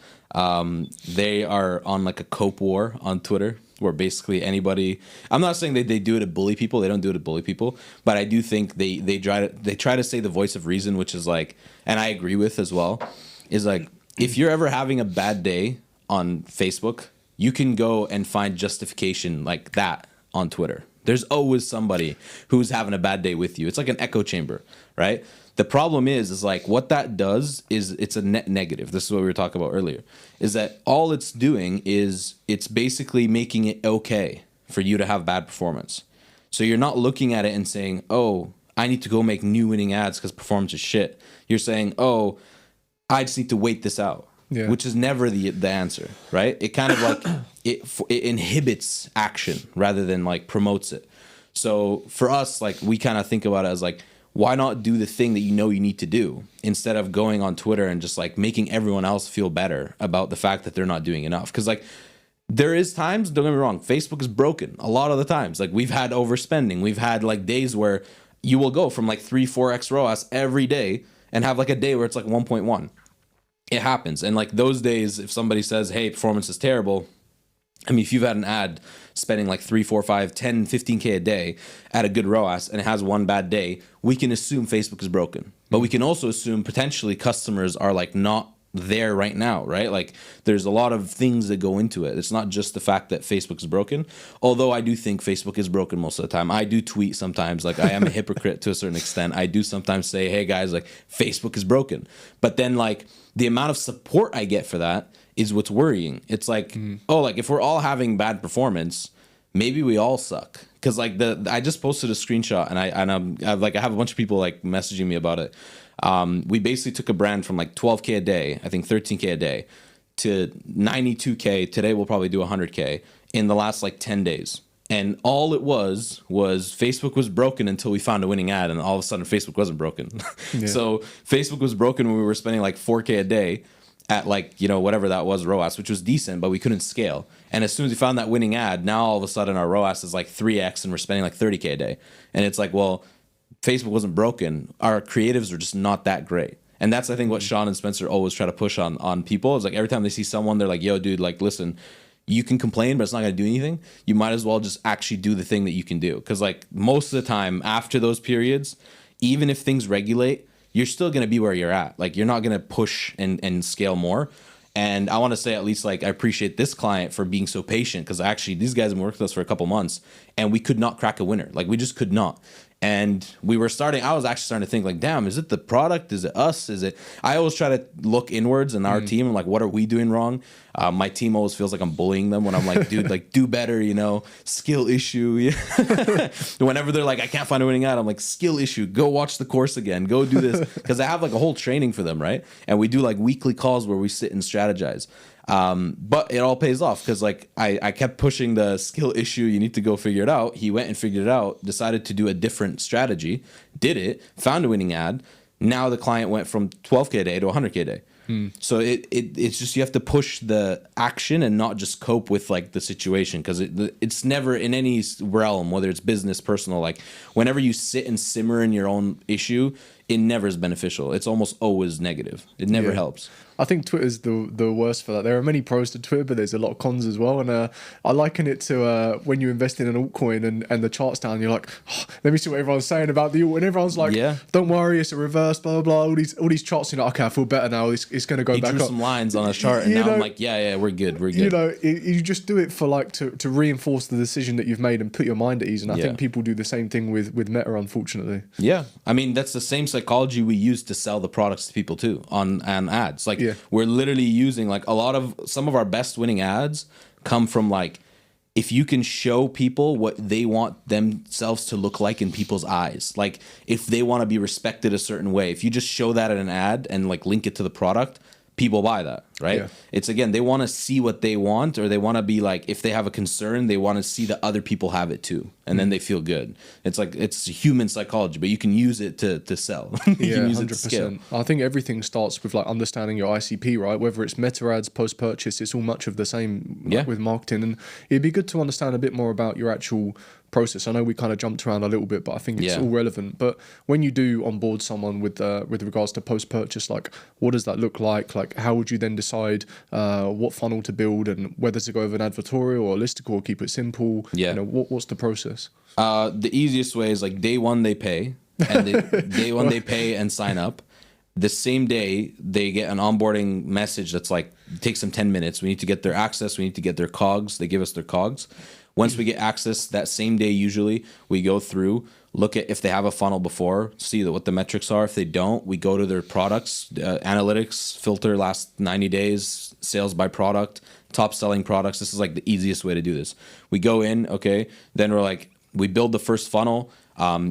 They are on like a cope war on Twitter, where basically anybody, I'm not saying that they do it to bully people, they don't do it to bully people, but I do think they try to say the voice of reason, which is like, and I agree with as well, is like, if you're ever having a bad day on Facebook, you can go and find justification like that on Twitter. There's always somebody who's having a bad day with you. It's like an echo chamber, right? The problem is like what that does is it's a net negative. This is what we were talking about earlier, is that all it's doing is it's basically making it okay for you to have bad performance. So you're not looking at it and saying, oh, I need to go make new winning ads because performance is shit. You're saying, oh, I just need to wait this out, which is never the answer, right? It kind of like, it inhibits action rather than like promotes it. So for us, like we kind of think about it as like, why not do the thing that you know you need to do instead of going on Twitter and just like making everyone else feel better about the fact that they're not doing enough? Because like there is times, don't get me wrong, Facebook is broken a lot of the times. Like we've had overspending. We've had like days where you will go from like 3-4x ROAS every day and have like a day where it's like 1.1. It happens. And like those days, if somebody says, hey, performance is terrible, I mean, if you've had an ad spending like 3, 4, 5, 10, 15K a day at a good ROAS and it has one bad day, we can assume Facebook is broken. But we can also assume potentially customers are like not there right now, right? Like there's a lot of things that go into it. It's not just the fact that Facebook is broken, although I do think Facebook is broken most of the time. I do tweet sometimes, like I am a hypocrite to a certain extent. I do sometimes say, hey guys, like Facebook is broken. But then like the amount of support I get for that is what's worrying. It's like, oh, like if we're all having bad performance, maybe we all suck. Because like I just posted a screenshot and I have a bunch of people like messaging me about it. We basically took a brand from like 12K a day, I think 13K a day, to 92K. Today we'll probably do 100K in the last like 10 days. And all it was Facebook was broken until we found a winning ad, and all of a sudden Facebook wasn't broken. So Facebook was broken when we were spending like 4K a day at like, you know, whatever that was ROAS, which was decent, but we couldn't scale. And as soon as we found that winning ad, now all of a sudden our ROAS is like 3x and we're spending like 30K a day. And it's like, well, Facebook wasn't broken. Our creatives were just not that great. And that's, I think, what Sean and Spencer always try to push on people. It's like every time they see someone, they're like, yo, dude, like, listen, you can complain, but it's not going to do anything. You might as well just actually do the thing that you can do. Because like most of the time after those periods, even if things regulate, you're still going to be where you're at. Like you're not going to push and scale more. And I want to say at least like I appreciate this client for being so patient, because actually these guys have been working with us for a couple months and we could not crack a winner. Like we just could not. And I was actually starting to think like, damn, is it the product? Is it us? I always try to look inwards in our team and like, what are we doing wrong? My team always feels like I'm bullying them when I'm like, dude, like do better, you know, skill issue. Whenever they're like, I can't find a winning ad, I'm like, skill issue, go watch the course again, go do this. Cause I have like a whole training for them. Right. And we do like weekly calls where we sit and strategize. But it all pays off because like I kept pushing the skill issue, you need to go figure it out. He went and figured it out, decided to do a different strategy, did it, found a winning ad. Now the client went from 12K a day to 100K a day. So it's just, you have to push the action and not just cope with like the situation, because it's never in any realm, whether it's business, personal, like whenever you sit and simmer in your own issue, it never is beneficial. It's almost always negative. It never helps. I think Twitter's the worst for that. There are many pros to Twitter, but there's a lot of cons as well. And I liken it to when you invest in an altcoin and the chart's down, you're like, oh, let me see what everyone's saying about the alt. And everyone's like, don't worry, it's a reverse, blah, blah, blah. All these charts, you're like, okay, I feel better now. It's going to go back up. He drew some lines on a chart, and now I'm like, yeah, we're good. You know, you just do it for like to reinforce the decision that you've made and put your mind at ease. And I think people do the same thing with Meta, unfortunately. Yeah. I mean, that's the same psychology we use to sell the products to people too on ads. Like, we're literally using like some of our best winning ads come from like, if you can show people what they want themselves to look like in people's eyes, like if they want to be respected a certain way, if you just show that in an ad and like link it to the product, people buy that, right? Yeah. It's again, they want to see what they want, or they want to be like, if they have a concern, they want to see that other people have it too, and then they feel good. It's like, it's human psychology, but you can use it to sell. You can use 100%. It to scale. I think everything starts with like understanding your ICP, right? Whether it's meta ads, post purchase, it's all much of the same with marketing, and it'd be good to understand a bit more about your actual process. I know we kind of jumped around a little bit, but I think it's all relevant. But when you do onboard someone with regards to post purchase, like what does that look like? Like how would you then decide what funnel to build and whether to go with an advertorial or a listicle or keep it simple? Yeah. You know, what's the process? The easiest way is like day one they pay, and day one they pay and sign up. The same day they get an onboarding message that's like, it takes them 10 minutes. We need to get their access. We need to get their cogs. They give us their cogs. Once we get access that same day, usually we go through, look at if they have a funnel before, see what the metrics are. If they don't, we go to their products, analytics, filter last 90 days, sales by product, top selling products. This is like the easiest way to do this. We go in, okay, then we're like, we build the first funnel.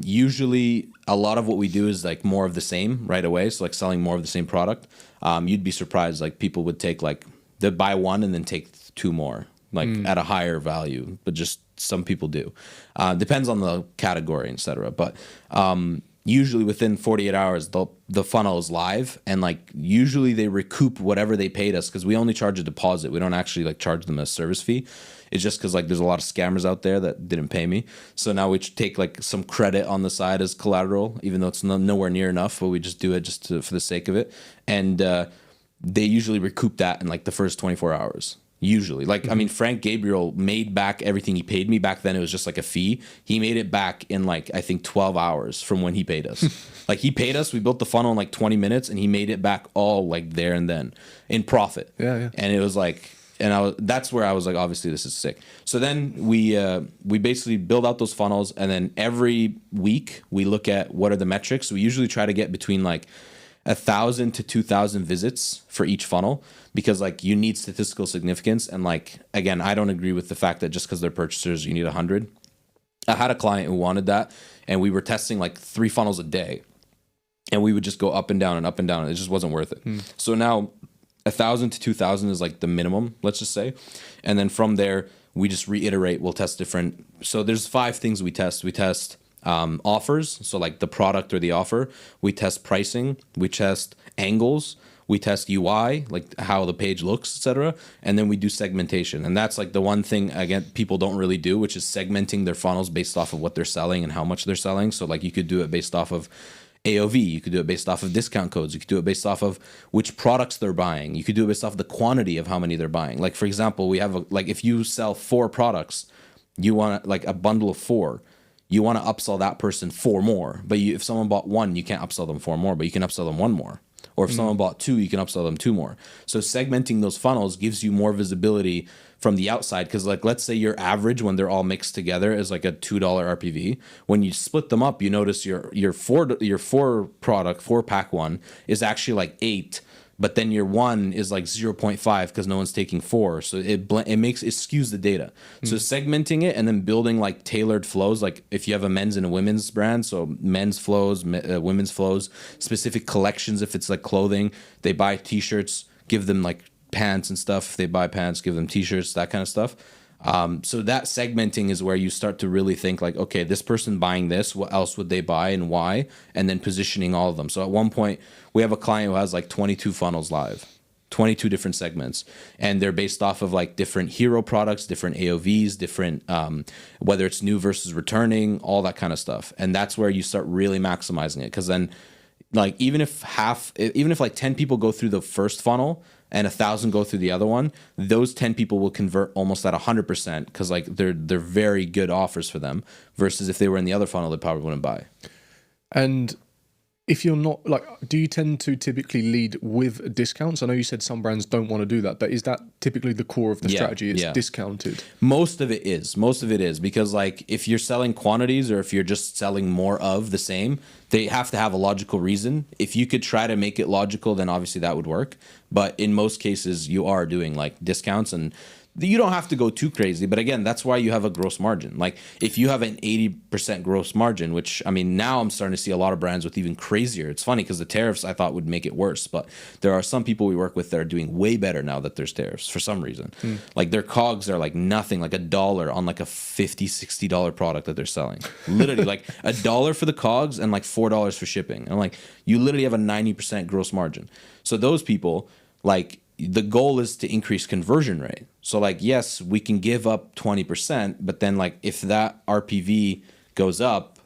Usually a lot of what we do is like more of the same right away. So like selling more of the same product. You'd be surprised, like people would take like, they'd buy one and then take two more. Like at a higher value, but just some people do. Depends on the category, etc. But usually within 48 hours, the funnel is live, and like usually they recoup whatever they paid us, because we only charge a deposit. We don't actually like charge them a service fee. It's just because like there's a lot of scammers out there that didn't pay me. So now we take like some credit on the side as collateral, even though it's nowhere near enough, but we just do it just for the sake of it. And they usually recoup that in like the first 24 hours. Usually, like, I mean, Frank Gabriel made back everything he paid me back then. It was just like a fee. He made it back in like, I think 12 hours from when he paid us. Like he paid us, we built the funnel in like 20 minutes, and he made it back all like there and then in profit. Yeah. And it was like, that's where I was like, obviously this is sick. So then we basically build out those funnels, and then every week we look at what are the metrics. We usually try to get between like 1,000 to 2,000 visits for each funnel, because like you need statistical significance. And like, again, I don't agree with the fact that just because they're purchasers, you need 100. I had a client who wanted that, and we were testing like 3 funnels a day, and we would just go up and down and up and down, and it just wasn't worth it. So now 1,000 to 2,000 is like the minimum, let's just say. And then from there, we just reiterate, we'll test different. So there's 5 things we test. We test offers, so like the product or the offer. We test pricing. We test angles. We test UI, like how the page looks, etc. And then we do segmentation. And that's like the one thing, again, people don't really do, which is segmenting their funnels based off of what they're selling and how much they're selling. So like you could do it based off of AOV. You could do it based off of discount codes. You could do it based off of which products they're buying. You could do it based off the quantity of how many they're buying. Like, for example, we have like if you sell 4 products, you want like a bundle of 4. You want to upsell that person 4 more. But if someone bought 1, you can't upsell them 4 more, but you can upsell them 1 more. Or if someone bought 2, you can upsell them 2 more. So segmenting those funnels gives you more visibility from the outside. Because like, let's say your average when they're all mixed together is like a $2 RPV. When you split them up, you notice your 4 pack one is actually like 8. But then your 1 is like 0.5 because no one's taking 4. So it skews the data. So segmenting it and then building like tailored flows. Like if you have a men's and a women's brand, so men's flows, women's flows, specific collections. If it's like clothing, they buy t-shirts, give them like pants and stuff. If they buy pants, give them t-shirts, that kind of stuff. So that segmenting is where you start to really think like, okay, this person buying this, what else would they buy and why? And then positioning all of them. So at one point, we have a client who has like 22 funnels live, 22 different segments. And they're based off of like different hero products, different AOVs, different, whether it's new versus returning, all that kind of stuff. And that's where you start really maximizing it. Because then like even if like 10 people go through the first funnel and 1,000 go through the other one, those 10 people will convert almost at 100% because like they're very good offers for them. Versus if they were in the other funnel, they probably wouldn't buy. And if you're not like, do you tend to typically lead with discounts? I know you said some brands don't want to do that, but is that typically the core of the strategy? It's discounted. Most of it is because like if you're selling quantities or if you're just selling more of the same, they have to have a logical reason. If you could try to make it logical, then obviously that would work. But in most cases, you are doing like discounts, and you don't have to go too crazy, but again, that's why you have a gross margin. Like if you have an 80% gross margin, which I mean, now I'm starting to see a lot of brands with even crazier. It's funny because the tariffs I thought would make it worse, but there are some people we work with that are doing way better now that there's tariffs for some reason. Like their COGS are like nothing, like $1 on like a $50, $60 product that they're selling. Literally like $1 for the COGS and like $4 for shipping. And like you literally have a 90% gross margin. So those people, like, the goal is to increase conversion rate. So like, yes, we can give up 20%, but then like if that RPV goes up,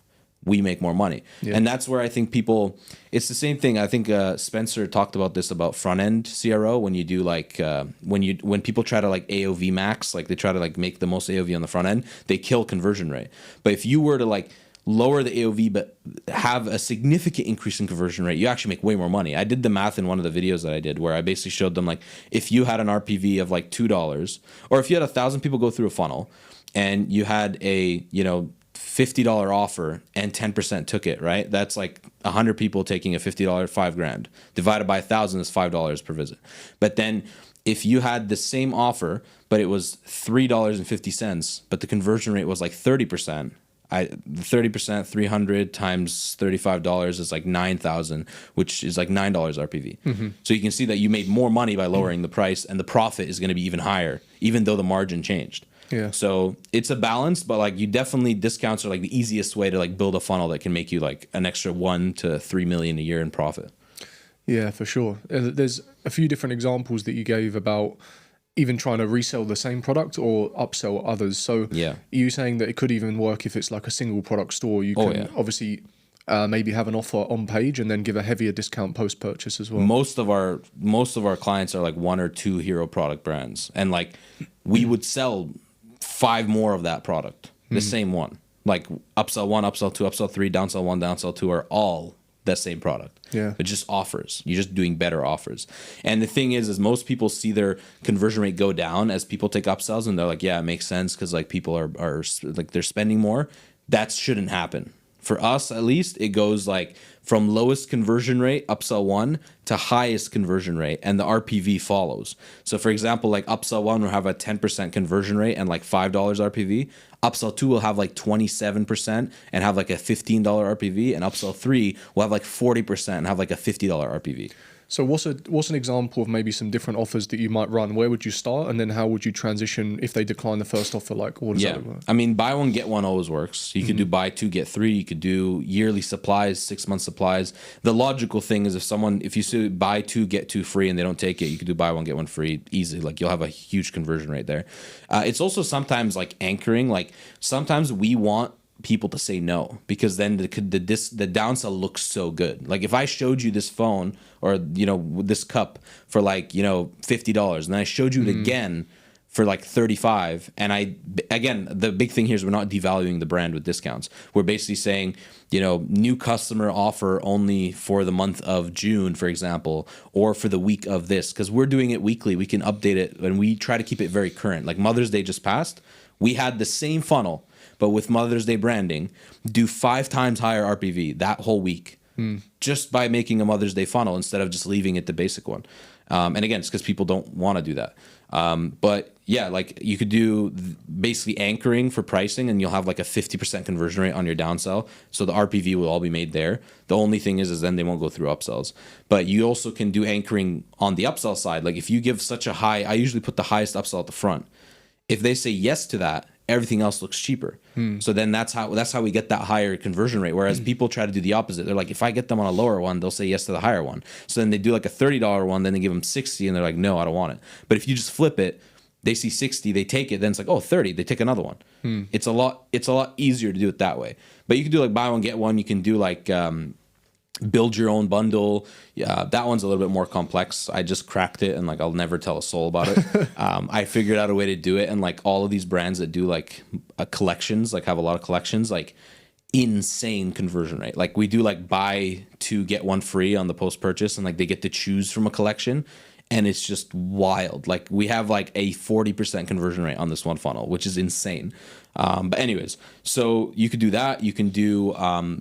we make more money. Yeah. And that's where I think people, it's the same thing. I think Spencer talked about this about front end CRO. When you do like, when people try to like AOV max, like they try to like make the most AOV on the front end, they kill conversion rate. But if you were to like lower the AOV but have a significant increase in conversion rate, you actually make way more money. I did the math in one of the videos that I did where I basically showed them like if you had an RPV of like $2, or if you had 1,000 people go through a funnel and you had a, you know, $50 offer and 10% took it, right? That's like 100 people taking a $50, $5,000 divided by 1,000 is $5 per visit. But then if you had the same offer but it was $3.50, but the conversion rate was like 30%, 30%, 300 times $35 is like 9,000, which is like $9 RPV. So you can see that you made more money by lowering the price, and the profit is going to be even higher, even though the margin changed. Yeah. So it's a balance, but like you definitely, discounts are like the easiest way to like build a funnel that can make you like an extra 1 to 3 million a year in profit. Yeah, for sure. There's a few different examples that you gave about even trying to resell the same product or upsell others. So you saying that it could even work if it's like a single product store. You can obviously maybe have an offer on page and then give a heavier discount post purchase as well. Most of our clients are like 1 or 2 hero product brands, and like we would sell 5 more of that product, the same one. Like upsell 1, upsell 2, upsell 3, downsell 1, downsell 2 are all that same product. Yeah. It's just offers. You're just doing better offers. And the thing is most people see their conversion rate go down as people take upsells, and they're like, yeah, it makes sense because like people are like they're spending more. That shouldn't happen. For us, at least, it goes like from lowest conversion rate, upsell 1, to highest conversion rate, and the RPV follows. So for example, like upsell 1 will have a 10% conversion rate and like $5 RPV. Upsell 2 will have like 27% and have like a $15 RPV, and upsell 3 will have like 40% and have like a $50 RPV. So what's an example of maybe some different offers that you might run? Where would you start, and then how would you transition if they decline the first offer? Like, what does that work? I mean, buy one, get one always works. You could do buy 2, get 3. You could do yearly supplies, 6-month supplies. The logical thing is if you say buy 2, get 2 free, and they don't take it, you could do buy 1, get 1 free easily. Like you'll have a huge conversion rate there. It's also sometimes like anchoring. Like sometimes we want people to say no, because then the downsell looks so good. Like if I showed you this phone or this cup for like $50, and then I showed you it again for like 35, and again the big thing here is we're not devaluing the brand with discounts. We're basically saying new customer offer only for the month of June, for example, or for the week of this, because we're doing it weekly. We can update it, and we try to keep it very current. Like Mother's Day just passed, we had the same funnel but with Mother's Day branding, do 5 times higher RPV that whole week, just by making a Mother's Day funnel instead of just leaving it the basic one. And again, it's because people don't want to do that. But yeah, like you could do basically anchoring for pricing, and you'll have like a 50% conversion rate on your downsell. So the RPV will all be made there. The only thing is then they won't go through upsells. But you also can do anchoring on the upsell side. Like if you give such a high, I usually put the highest upsell at the front. If they say yes to that, everything else looks cheaper. So then that's how we get that higher conversion rate. Whereas people try to do the opposite. They're like, if I get them on a lower one, they'll say yes to the higher one. So then they do like a $30 one, then they give them 60, and they're like, no, I don't want it. But if you just flip it, they see 60, they take it, then it's like, oh, 30, they take another one. It's a lot easier to do it that way. But you can do like buy one, get one. You can do like build your own bundle. Yeah, that one's a little bit more complex. I just cracked it, and like I'll never tell a soul about it. I figured out a way to do it, and like all of these brands that do like collections, like have a lot of collections, like insane conversion rate. Like we do like buy two get one free on the post purchase, and like they get to choose from a collection, and it's just wild. Like we have like a 40% conversion rate on this one funnel, which is insane. But anyways, so you could do that. You can do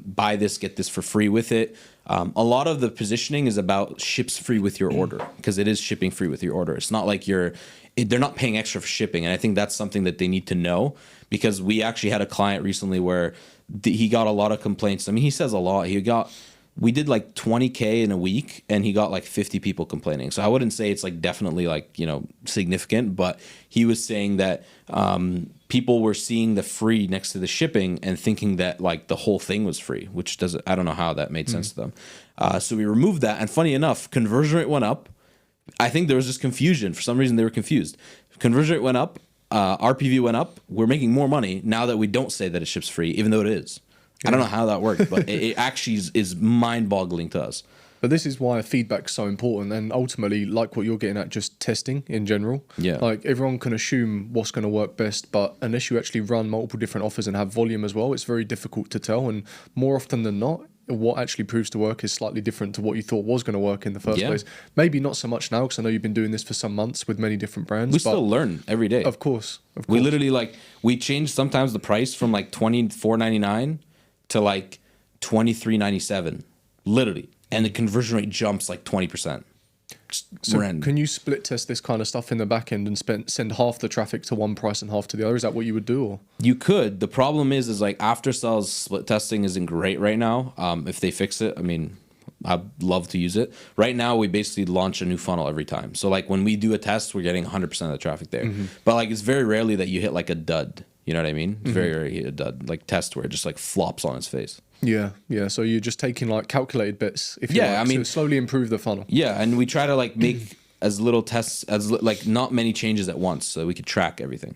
buy this, get this for free with it. A lot of the positioning is about ships free with your order, because it is shipping free with your order. It's not like they're not paying extra for shipping. And I think that's something that they need to know, because we actually had a client recently where he got a lot of complaints. I mean, he says a lot. We did like 20K in a week, and he got like 50 people complaining. So I wouldn't say it's like definitely like, significant, but he was saying that people were seeing the free next to the shipping and thinking that like the whole thing was free, which I don't know how that made sense to them. So we removed that. And funny enough, conversion rate went up. I think there was just confusion. For some reason, they were confused. Conversion rate went up. RPV went up. We're making more money now that we don't say that it ships free, even though it is. I don't know how that worked, but it actually is mind-boggling to us. But this is why feedback's so important, and ultimately, like what you're getting at, just testing in general. Yeah. Like everyone can assume what's going to work best, but unless you actually run multiple different offers and have volume as well, it's very difficult to tell. And more often than not, what actually proves to work is slightly different to what you thought was going to work in the first place. Maybe not so much now, because I know you've been doing this for some months with many different brands. We still learn every day. Of course. We literally we change sometimes the price from like $24.99 to like $23.97, literally, and the conversion rate jumps like 20%. So can you split test this kind of stuff in the back end and send half the traffic to one price and half to the other? Is that what you would do? Or? You could. The problem is like after sales split testing isn't great right now. If they fix it, I mean, I'd love to use it. Right now, we basically launch a new funnel every time. So like when we do a test, we're getting 100% of the traffic there. But like it's very rarely that you hit like a dud. You know what I mean? It's very rarely a dud, like test where it just like flops on its face. Yeah. So you're just taking like calculated bets, if you like, I mean, to slowly improve the funnel. Yeah, and we try to like make as little tests as like not many changes at once, so we could track everything.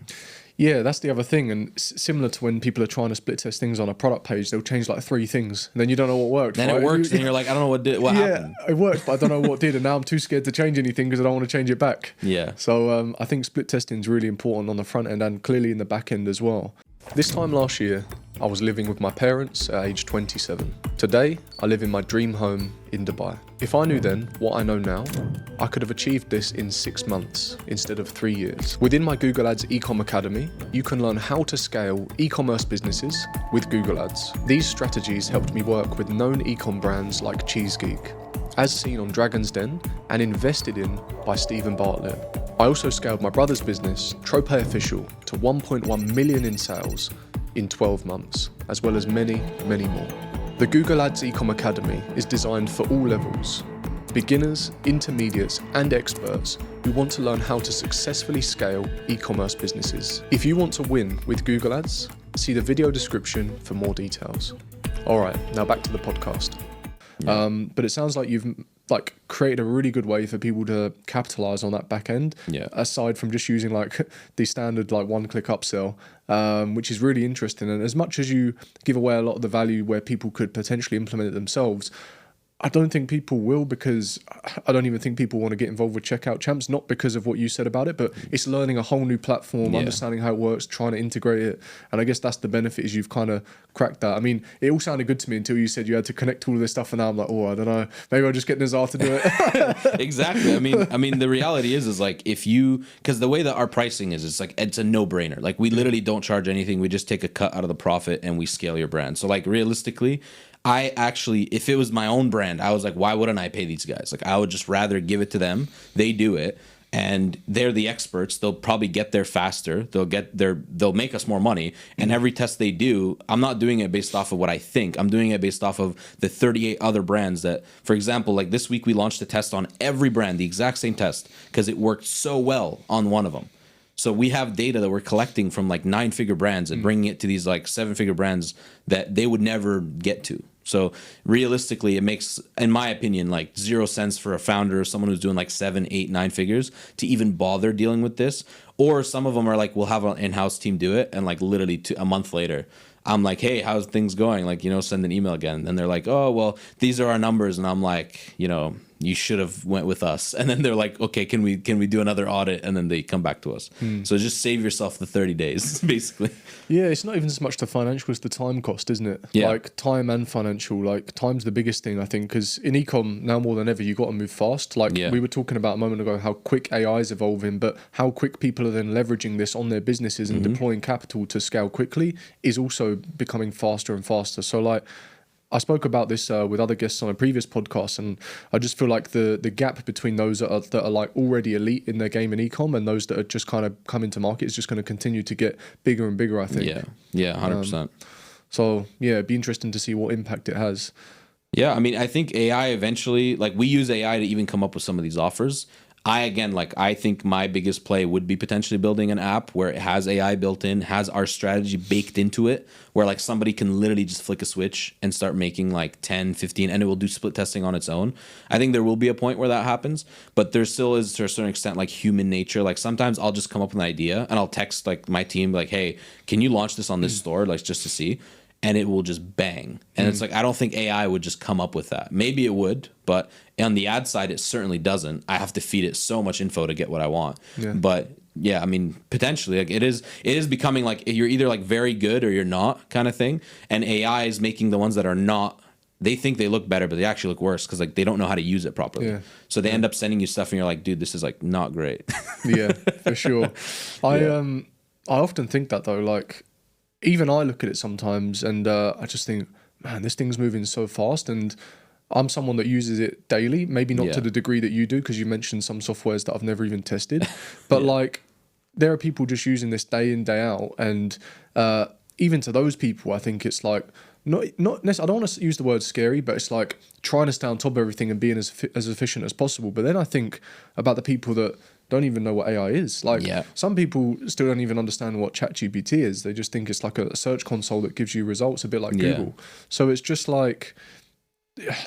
Yeah, that's the other thing, and similar to when people are trying to split test things on a product page, they'll change like 3 things, and then you don't know what worked. Then it works, and you're like, I don't know what happened. Yeah, it worked, but I don't know what did, and now I'm too scared to change anything because I don't want to change it back. Yeah. So I think split testing is really important on the front end and clearly in the back end as well. This time last year, I was living with my parents at age 27. Today, I live in my dream home in Dubai. If I knew then what I know now, I could have achieved this in 6 months instead of 3 years. Within my Google Ads Ecom Academy, you can learn how to scale e-commerce businesses with Google Ads. These strategies helped me work with known ecom brands like Cheese Geek, as seen on Dragon's Den and invested in by Stephen Bartlett. I also scaled my brother's business, Tropay Official, to 1.1 million in sales in 12 months, as well as many, many more. The Google Ads Ecom Academy is designed for all levels, beginners, intermediates, and experts who want to learn how to successfully scale e-commerce businesses. If you want to win with Google Ads, see the video description for more details. All right, now back to the podcast. But it sounds like you've created a really good way for people to capitalize on that back end. Yeah. Aside from just using like the standard like one-click upsell, which is really interesting. And as much as you give away a lot of the value where people could potentially implement it themselves, I don't think people will, because I don't even think people want to get involved with Checkout Champs, not because of what you said about it, but it's learning a whole new platform, understanding how it works, trying to integrate it. And I guess that's the benefit, is you've kind of cracked that. I mean, it all sounded good to me until you said you had to connect all of this stuff, and now I'm like, oh, I don't know, maybe I'll just get Nizar to do it. Exactly. I mean, the reality is like because the way that our pricing is, it's a no-brainer. Like we literally don't charge anything. We just take a cut out of the profit and we scale your brand. So like realistically, I actually, if it was my own brand, I was like, why wouldn't I pay these guys? Like, I would just rather give it to them. They do it, and they're the experts. They'll probably get there faster. They'll make us more money. And every test they do, I'm not doing it based off of what I think. I'm doing it based off of the 38 other brands that, for example, like this week we launched a test on every brand, the exact same test, because it worked so well on one of them. So we have data that we're collecting from like 9-figure brands and bringing it to these like 7-figure brands that they would never get to. So realistically, it makes, in my opinion, like 0 sense for a founder or someone who's doing like 7, 8, 9 figures to even bother dealing with this. Or some of them are like, we'll have an in-house team do it, and like literally a month later, I'm like, hey, how's things going? Like, send an email again. And they're like, oh, well, these are our numbers. And I'm like, you should have went with us. And then they're like, okay, can we do another audit? And then they come back to us. So just save yourself the 30 days, basically. Yeah, it's not even as much the financial as the time cost, isn't it? Yeah. Like time and financial, like time's the biggest thing, I think, because in ecom now more than ever, you got to move fast. Like we were talking about a moment ago, how quick AI is evolving, but how quick people are then leveraging this on their businesses and deploying capital to scale quickly is also becoming faster and faster. So like, I spoke about this with other guests on a previous podcast, and I just feel like the gap between those that are like already elite in their game in ecom and those that are just kind of come into market is just going to continue to get bigger and bigger, I think. Yeah, 100%. So yeah, it'd be interesting to see what impact it has. Yeah, I mean, I think AI eventually, like we use AI to even come up with some of these offers. I think my biggest play would be potentially building an app where it has AI built in, has our strategy baked into it, where like somebody can literally just flick a switch and start making like 10, 15, and it will do split testing on its own. I think there will be a point where that happens, but there still is to a certain extent like human nature. Like sometimes I'll just come up with an idea and I'll text like my team like, hey, can you launch this on this store? Like just to see. And it will just bang. And it's like, I don't think AI would just come up with that. Maybe it would, but on the ad side, it certainly doesn't. I have to feed it so much info to get what I want. Yeah. But yeah, I mean, potentially, like it is becoming like you're either like very good or you're not kind of thing. And AI is making the ones that are not, they think they look better, but they actually look worse because like they don't know how to use it properly. Yeah. So they end up sending you stuff and you're like, dude, this is like not great. Yeah, for sure. I often think that though, like, even I look at it sometimes and I just think, man, this thing's moving so fast. And I'm someone that uses it daily, maybe not to the degree that you do, because you mentioned some softwares that I've never even tested. But like, there are people just using this day in, day out. And even to those people, I think it's like, not necessarily, I don't want to use the word scary, but it's like trying to stay on top of everything and being as efficient as possible. But then I think about the people that don't even know what AI is. Like some people still don't even understand what ChatGPT is. They just think it's like a search console that gives you results, a bit like Google. So it's just like,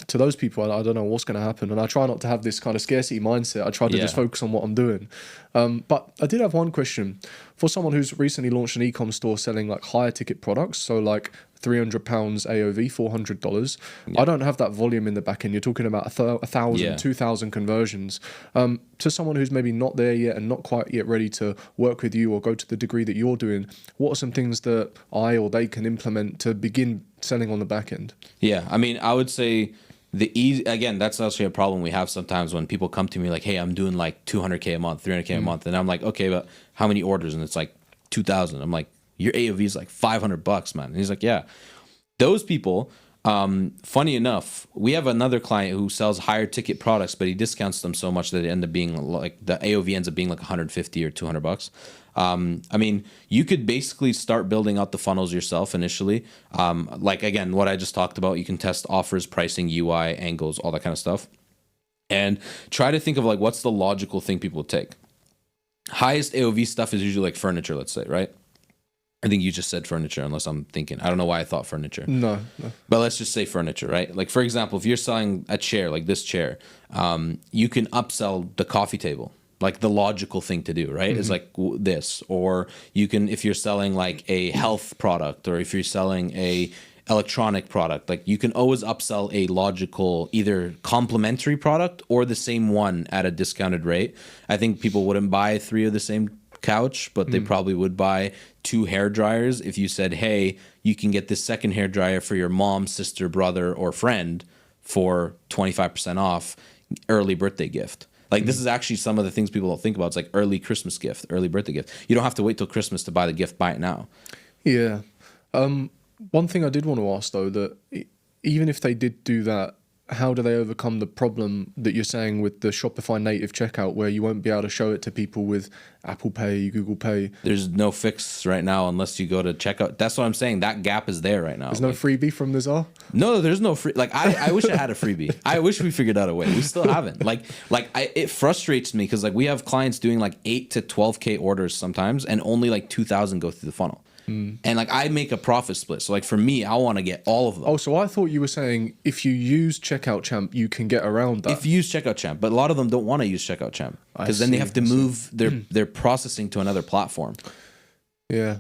to those people, I don't know what's going to happen. And I try not to have this kind of scarcity mindset. I try to just focus on what I'm doing. But I did have one question for someone who's recently launched an e-com store selling like higher ticket products. So like £300 AOV, $400. I don't have that volume in the back end. You're talking about 1,000, 2,000 conversions. To someone who's maybe not there yet and not quite yet ready to work with you or go to the degree that you're doing, what are some things that I or they can implement to begin selling on the back end? Yeah, I mean, I would say again, that's actually a problem we have sometimes when people come to me like, hey, I'm doing like 200K a month, 300K a month. And I'm like, okay, but how many orders? And it's like 2,000. I'm like, your AOV is like $500, man. And he's like, yeah. Those people, funny enough, we have another client who sells higher ticket products, but he discounts them so much that it ends up being like the AOV ends up being like 150 or $200. I mean, you could basically start building out the funnels yourself initially. Like again, what I just talked about, you can test offers, pricing, UI, angles, all that kind of stuff, and try to think of like what's the logical thing people would take. Highest AOV stuff is usually like furniture, let's say, right? I think you just said furniture, unless I'm thinking. I don't know why I thought furniture. No. But let's just say furniture, right? Like, for example, if you're selling a chair, like this chair, you can upsell the coffee table. Like, the logical thing to do, right? Is like this. Or you can, if you're selling like a health product, or if you're selling a electronic product, like you can always upsell a logical, either complementary product or the same one at a discounted rate. I think people wouldn't buy 3 of the same couch, but they probably would buy 2 hair dryers if you said, hey, you can get this second hair dryer for your mom, sister, brother, or friend for 25% off, early birthday gift. Like this is actually some of the things people don't think about. It's like early Christmas gift, early birthday gift. You don't have to wait till Christmas to buy the gift, buy it now. Yeah. One thing I did want to ask though, that even if they did do that, how do they overcome the problem that you're saying with the Shopify native checkout where you won't be able to show it to people with Apple Pay, Google Pay? There's no fix right now unless you go to checkout. That's what I'm saying. That gap is there right now. There's no freebie from Nizar? No, there's no free. Like I wish I had a freebie. I wish we figured out a way. We still haven't. It frustrates me because like we have clients doing like 8 to 12K orders sometimes, and only like 2,000 go through the funnel. And like I make a profit split. So like for me, I want to get all of them. Oh, so I thought you were saying if you use Checkout Champ, you can get around that. If you use Checkout Champ, but a lot of them don't want to use Checkout Champ because then they have to move their processing to another platform. Yeah.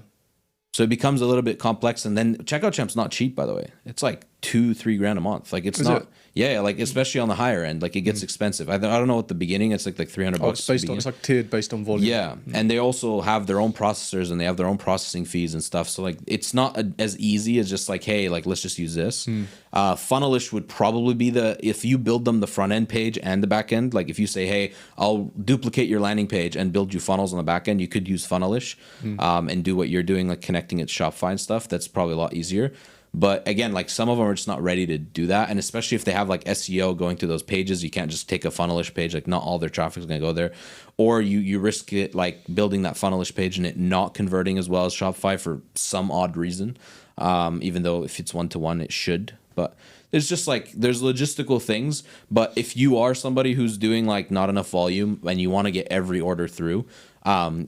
So it becomes a little bit complex. And then Checkout Champ's not cheap, by the way. It's like $2-3 grand a month. Like it's not. Yeah, like especially on the higher end, like it gets expensive. I don't know at the beginning, it's like $300. It's based on, it's like tiered based on volume. Yeah, and they also have their own processors and they have their own processing fees and stuff. So like it's not as easy as just like, hey, like let's just use this. Funnelish would probably be if you build them the front end page and the back end. Like if you say, hey, I'll duplicate your landing page and build you funnels on the back end, you could use Funnelish and do what you're doing, like connecting it to Shopify and stuff. That's probably a lot easier. But again, like some of them are just not ready to do that. And especially if they have like SEO going through those pages, you can't just take a Funnelish page. Like not all their traffic is going to go there. Or you risk it like building that Funnelish page and it not converting as well as Shopify for some odd reason. Even though if it's one-to-one, it should. But there's just like, there's logistical things. But if you are somebody who's doing like not enough volume and you want to get every order through,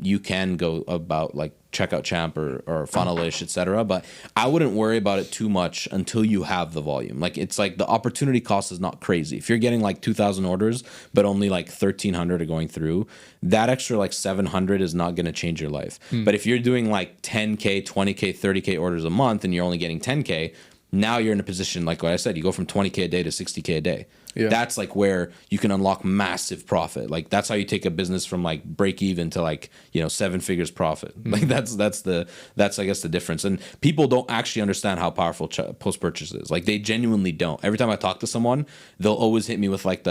you can go about like Checkout Champ or Funnelish, etc. But I wouldn't worry about it too much until you have the volume. Like it's like the opportunity cost is not crazy. If you're getting like 2,000 orders, but only like 1,300 are going through, that extra like 700 is not going to change your life. But if you're doing like 10K, 20K, 30K orders a month and you're only getting 10K, now you're in a position, like what I said, you go from 20K a day to 60K a day. Yeah. That's like where you can unlock massive profit. Like that's how you take a business from like break even to like, 7 figures profit. Like that's I guess the difference. And people don't actually understand how powerful post purchase is. Like they genuinely don't. Every time I talk to someone, they'll always hit me with like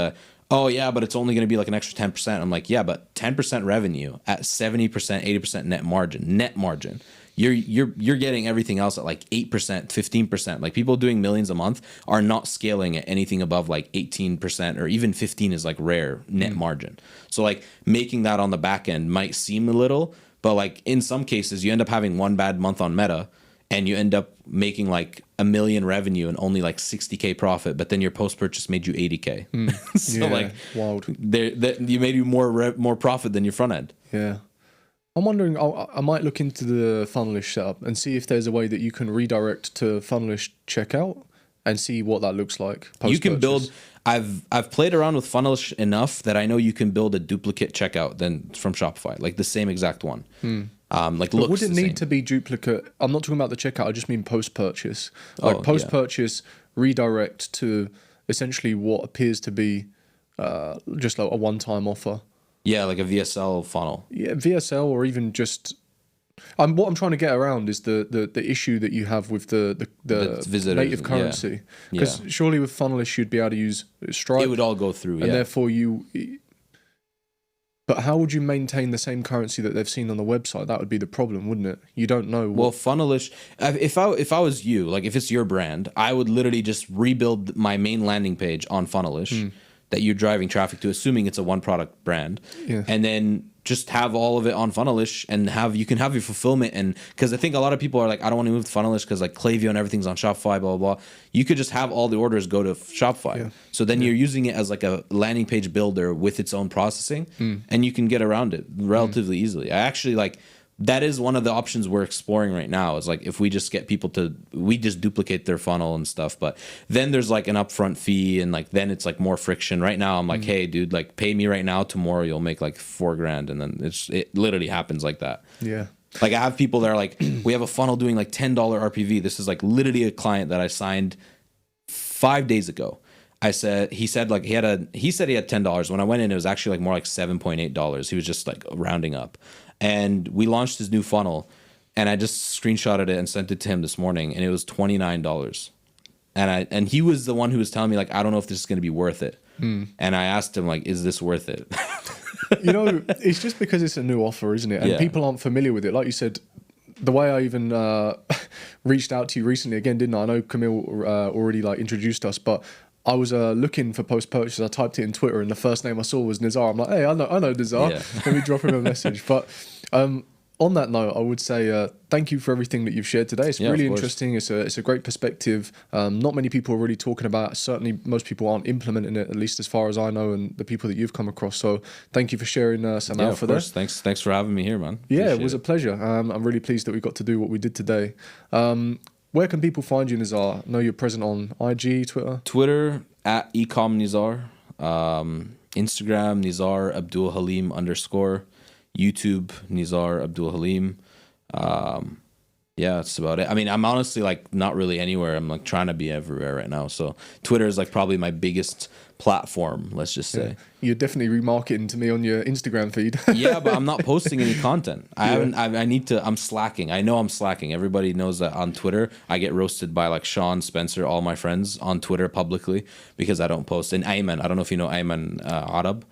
oh yeah, but it's only going to be like an extra 10%. I'm like, yeah, but 10% revenue at 70%, 80% net margin. You're getting everything else at like 8%, 15%. Like people doing millions a month are not scaling at anything above like 18% or even 15 is like rare net margin. So like making that on the back end might seem a little, but like in some cases you end up having one bad month on Meta and you end up making like $1 million revenue and only like 60K profit, but then your post purchase made you 80K. So yeah, like wild. You made you more profit than your front end. Yeah. I'm wondering, I might look into the Funnelish setup and see if there's a way that you can redirect to Funnelish checkout and see what that looks like post-purchase. You can build, I've played around with Funnelish enough that I know you can build a duplicate checkout then from Shopify, like the same exact one. Like but would it need to be duplicate? I'm not talking about the checkout, I just mean post-purchase. Like post-purchase redirect to essentially what appears to be just like a one-time offer. Yeah, like a VSL funnel. Yeah, VSL or even just... what I'm trying to get around is the issue that you have with the native currency. Because surely with Funnelish you'd be able to use Stripe. It would all go through, and therefore you... But how would you maintain the same currency that they've seen on the website? That would be the problem, wouldn't it? You don't know. Well, Funnelish, if I was you, like if it's your brand, I would literally just rebuild my main landing page on Funnelish that you're driving traffic to, assuming it's a one product brand, and then just have all of it on Funnelish and you can have your fulfillment. And because I think a lot of people are like, I don't want to move to Funnelish because like Klaviyo and everything's on Shopify, blah, blah, blah. You could just have all the orders go to Shopify. Yeah. So then you're using it as like a landing page builder with its own processing and you can get around it relatively easily. I actually like, that is one of the options we're exploring right now is like if we just get people we just duplicate their funnel and stuff, but then there's like an upfront fee and like then it's like more friction. Right now I'm like, hey dude, like pay me right now, tomorrow you'll make like $4,000, and then it literally happens like that. Yeah. Like I have people that are like, we have a funnel doing like $10 RPV. This is like literally a client that I signed 5 days ago. He said he had $10. When I went in, it was actually like more like $7.8. He was just like rounding up. And we launched his new funnel, and I just screenshotted it and sent it to him this morning, and it was $29. And he was the one who was telling me like, I don't know if this is going to be worth it. And I asked him like, is this worth it? It's just because it's a new offer, isn't it? And people aren't familiar with it. Like you said, the way I even reached out to you recently again, didn't I? I know Camille already like introduced us, but I was looking for post-purchase. I typed it in Twitter, and the first name I saw was Nizar. I'm like, hey, I know Nizar. Yeah. Let me drop him a message. But on that note, I would say thank you for everything that you've shared today. It's really interesting. It's a great perspective. Not many people are really talking about it. Certainly, most people aren't implementing it, at least as far as I know, and the people that you've come across. So thank you for sharing some alpha there. Thanks for having me here, man. Yeah, it was a pleasure. I'm really pleased that we got to do what we did today. Where can people find you, Nizar? I know you're present on IG, Twitter. Twitter at Ecom Nizar. Instagram Nizar Abdul-Halim _. YouTube Nizar Abdul-Halim. Yeah, that's about it. I mean, I'm honestly like not really anywhere. I'm like trying to be everywhere right now. So Twitter is like probably my biggest platform, let's just say. Yeah. You're definitely remarketing to me on your Instagram feed. Yeah, but I'm not posting any content. I need to. I'm slacking. I know I'm slacking. Everybody knows that on Twitter I get roasted by like Sean, Spencer, all my friends on Twitter publicly because I don't post. And Ayman, I don't know if you know Ayman Arab.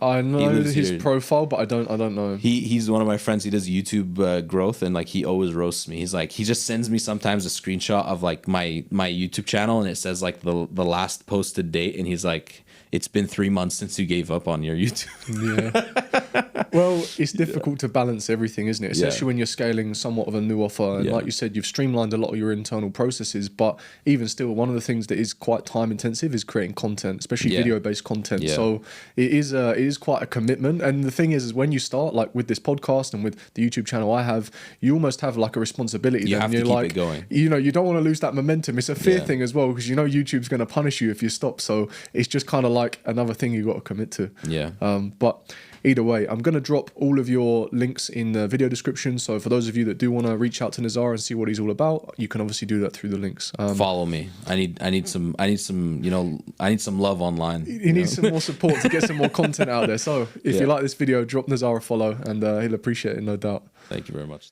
I know his profile, but I don't know him. He's one of my friends. He does YouTube growth, and like he always roasts me. He's like, he just sends me sometimes a screenshot of like my YouTube channel, and it says like the last posted date, and he's like, it's been 3 months since you gave up on your YouTube. Yeah. Well, it's difficult to balance everything, isn't it? Especially when you're scaling somewhat of a new offer. And like you said, you've streamlined a lot of your internal processes. But even still, one of the things that is quite time intensive is creating content, especially video-based content. Yeah. So it is quite a commitment. And the thing is when you start, like with this podcast and with the YouTube channel I have, you almost have like a responsibility. You have to keep it going. You know, you don't want to lose that momentum. It's a fear thing as well, because you know YouTube's going to punish you if you stop. So it's just kind of like another thing you got to commit to. Yeah. But either way, I'm going to drop all of your links in the video description. So for those of you that do want to reach out to Nizar and see what he's all about, you can obviously do that through the links. Follow me. I need some love online. He needs some more support to get some more content out there. So if you like this video, drop Nizar a follow, and he'll appreciate it, no doubt. Thank you very much.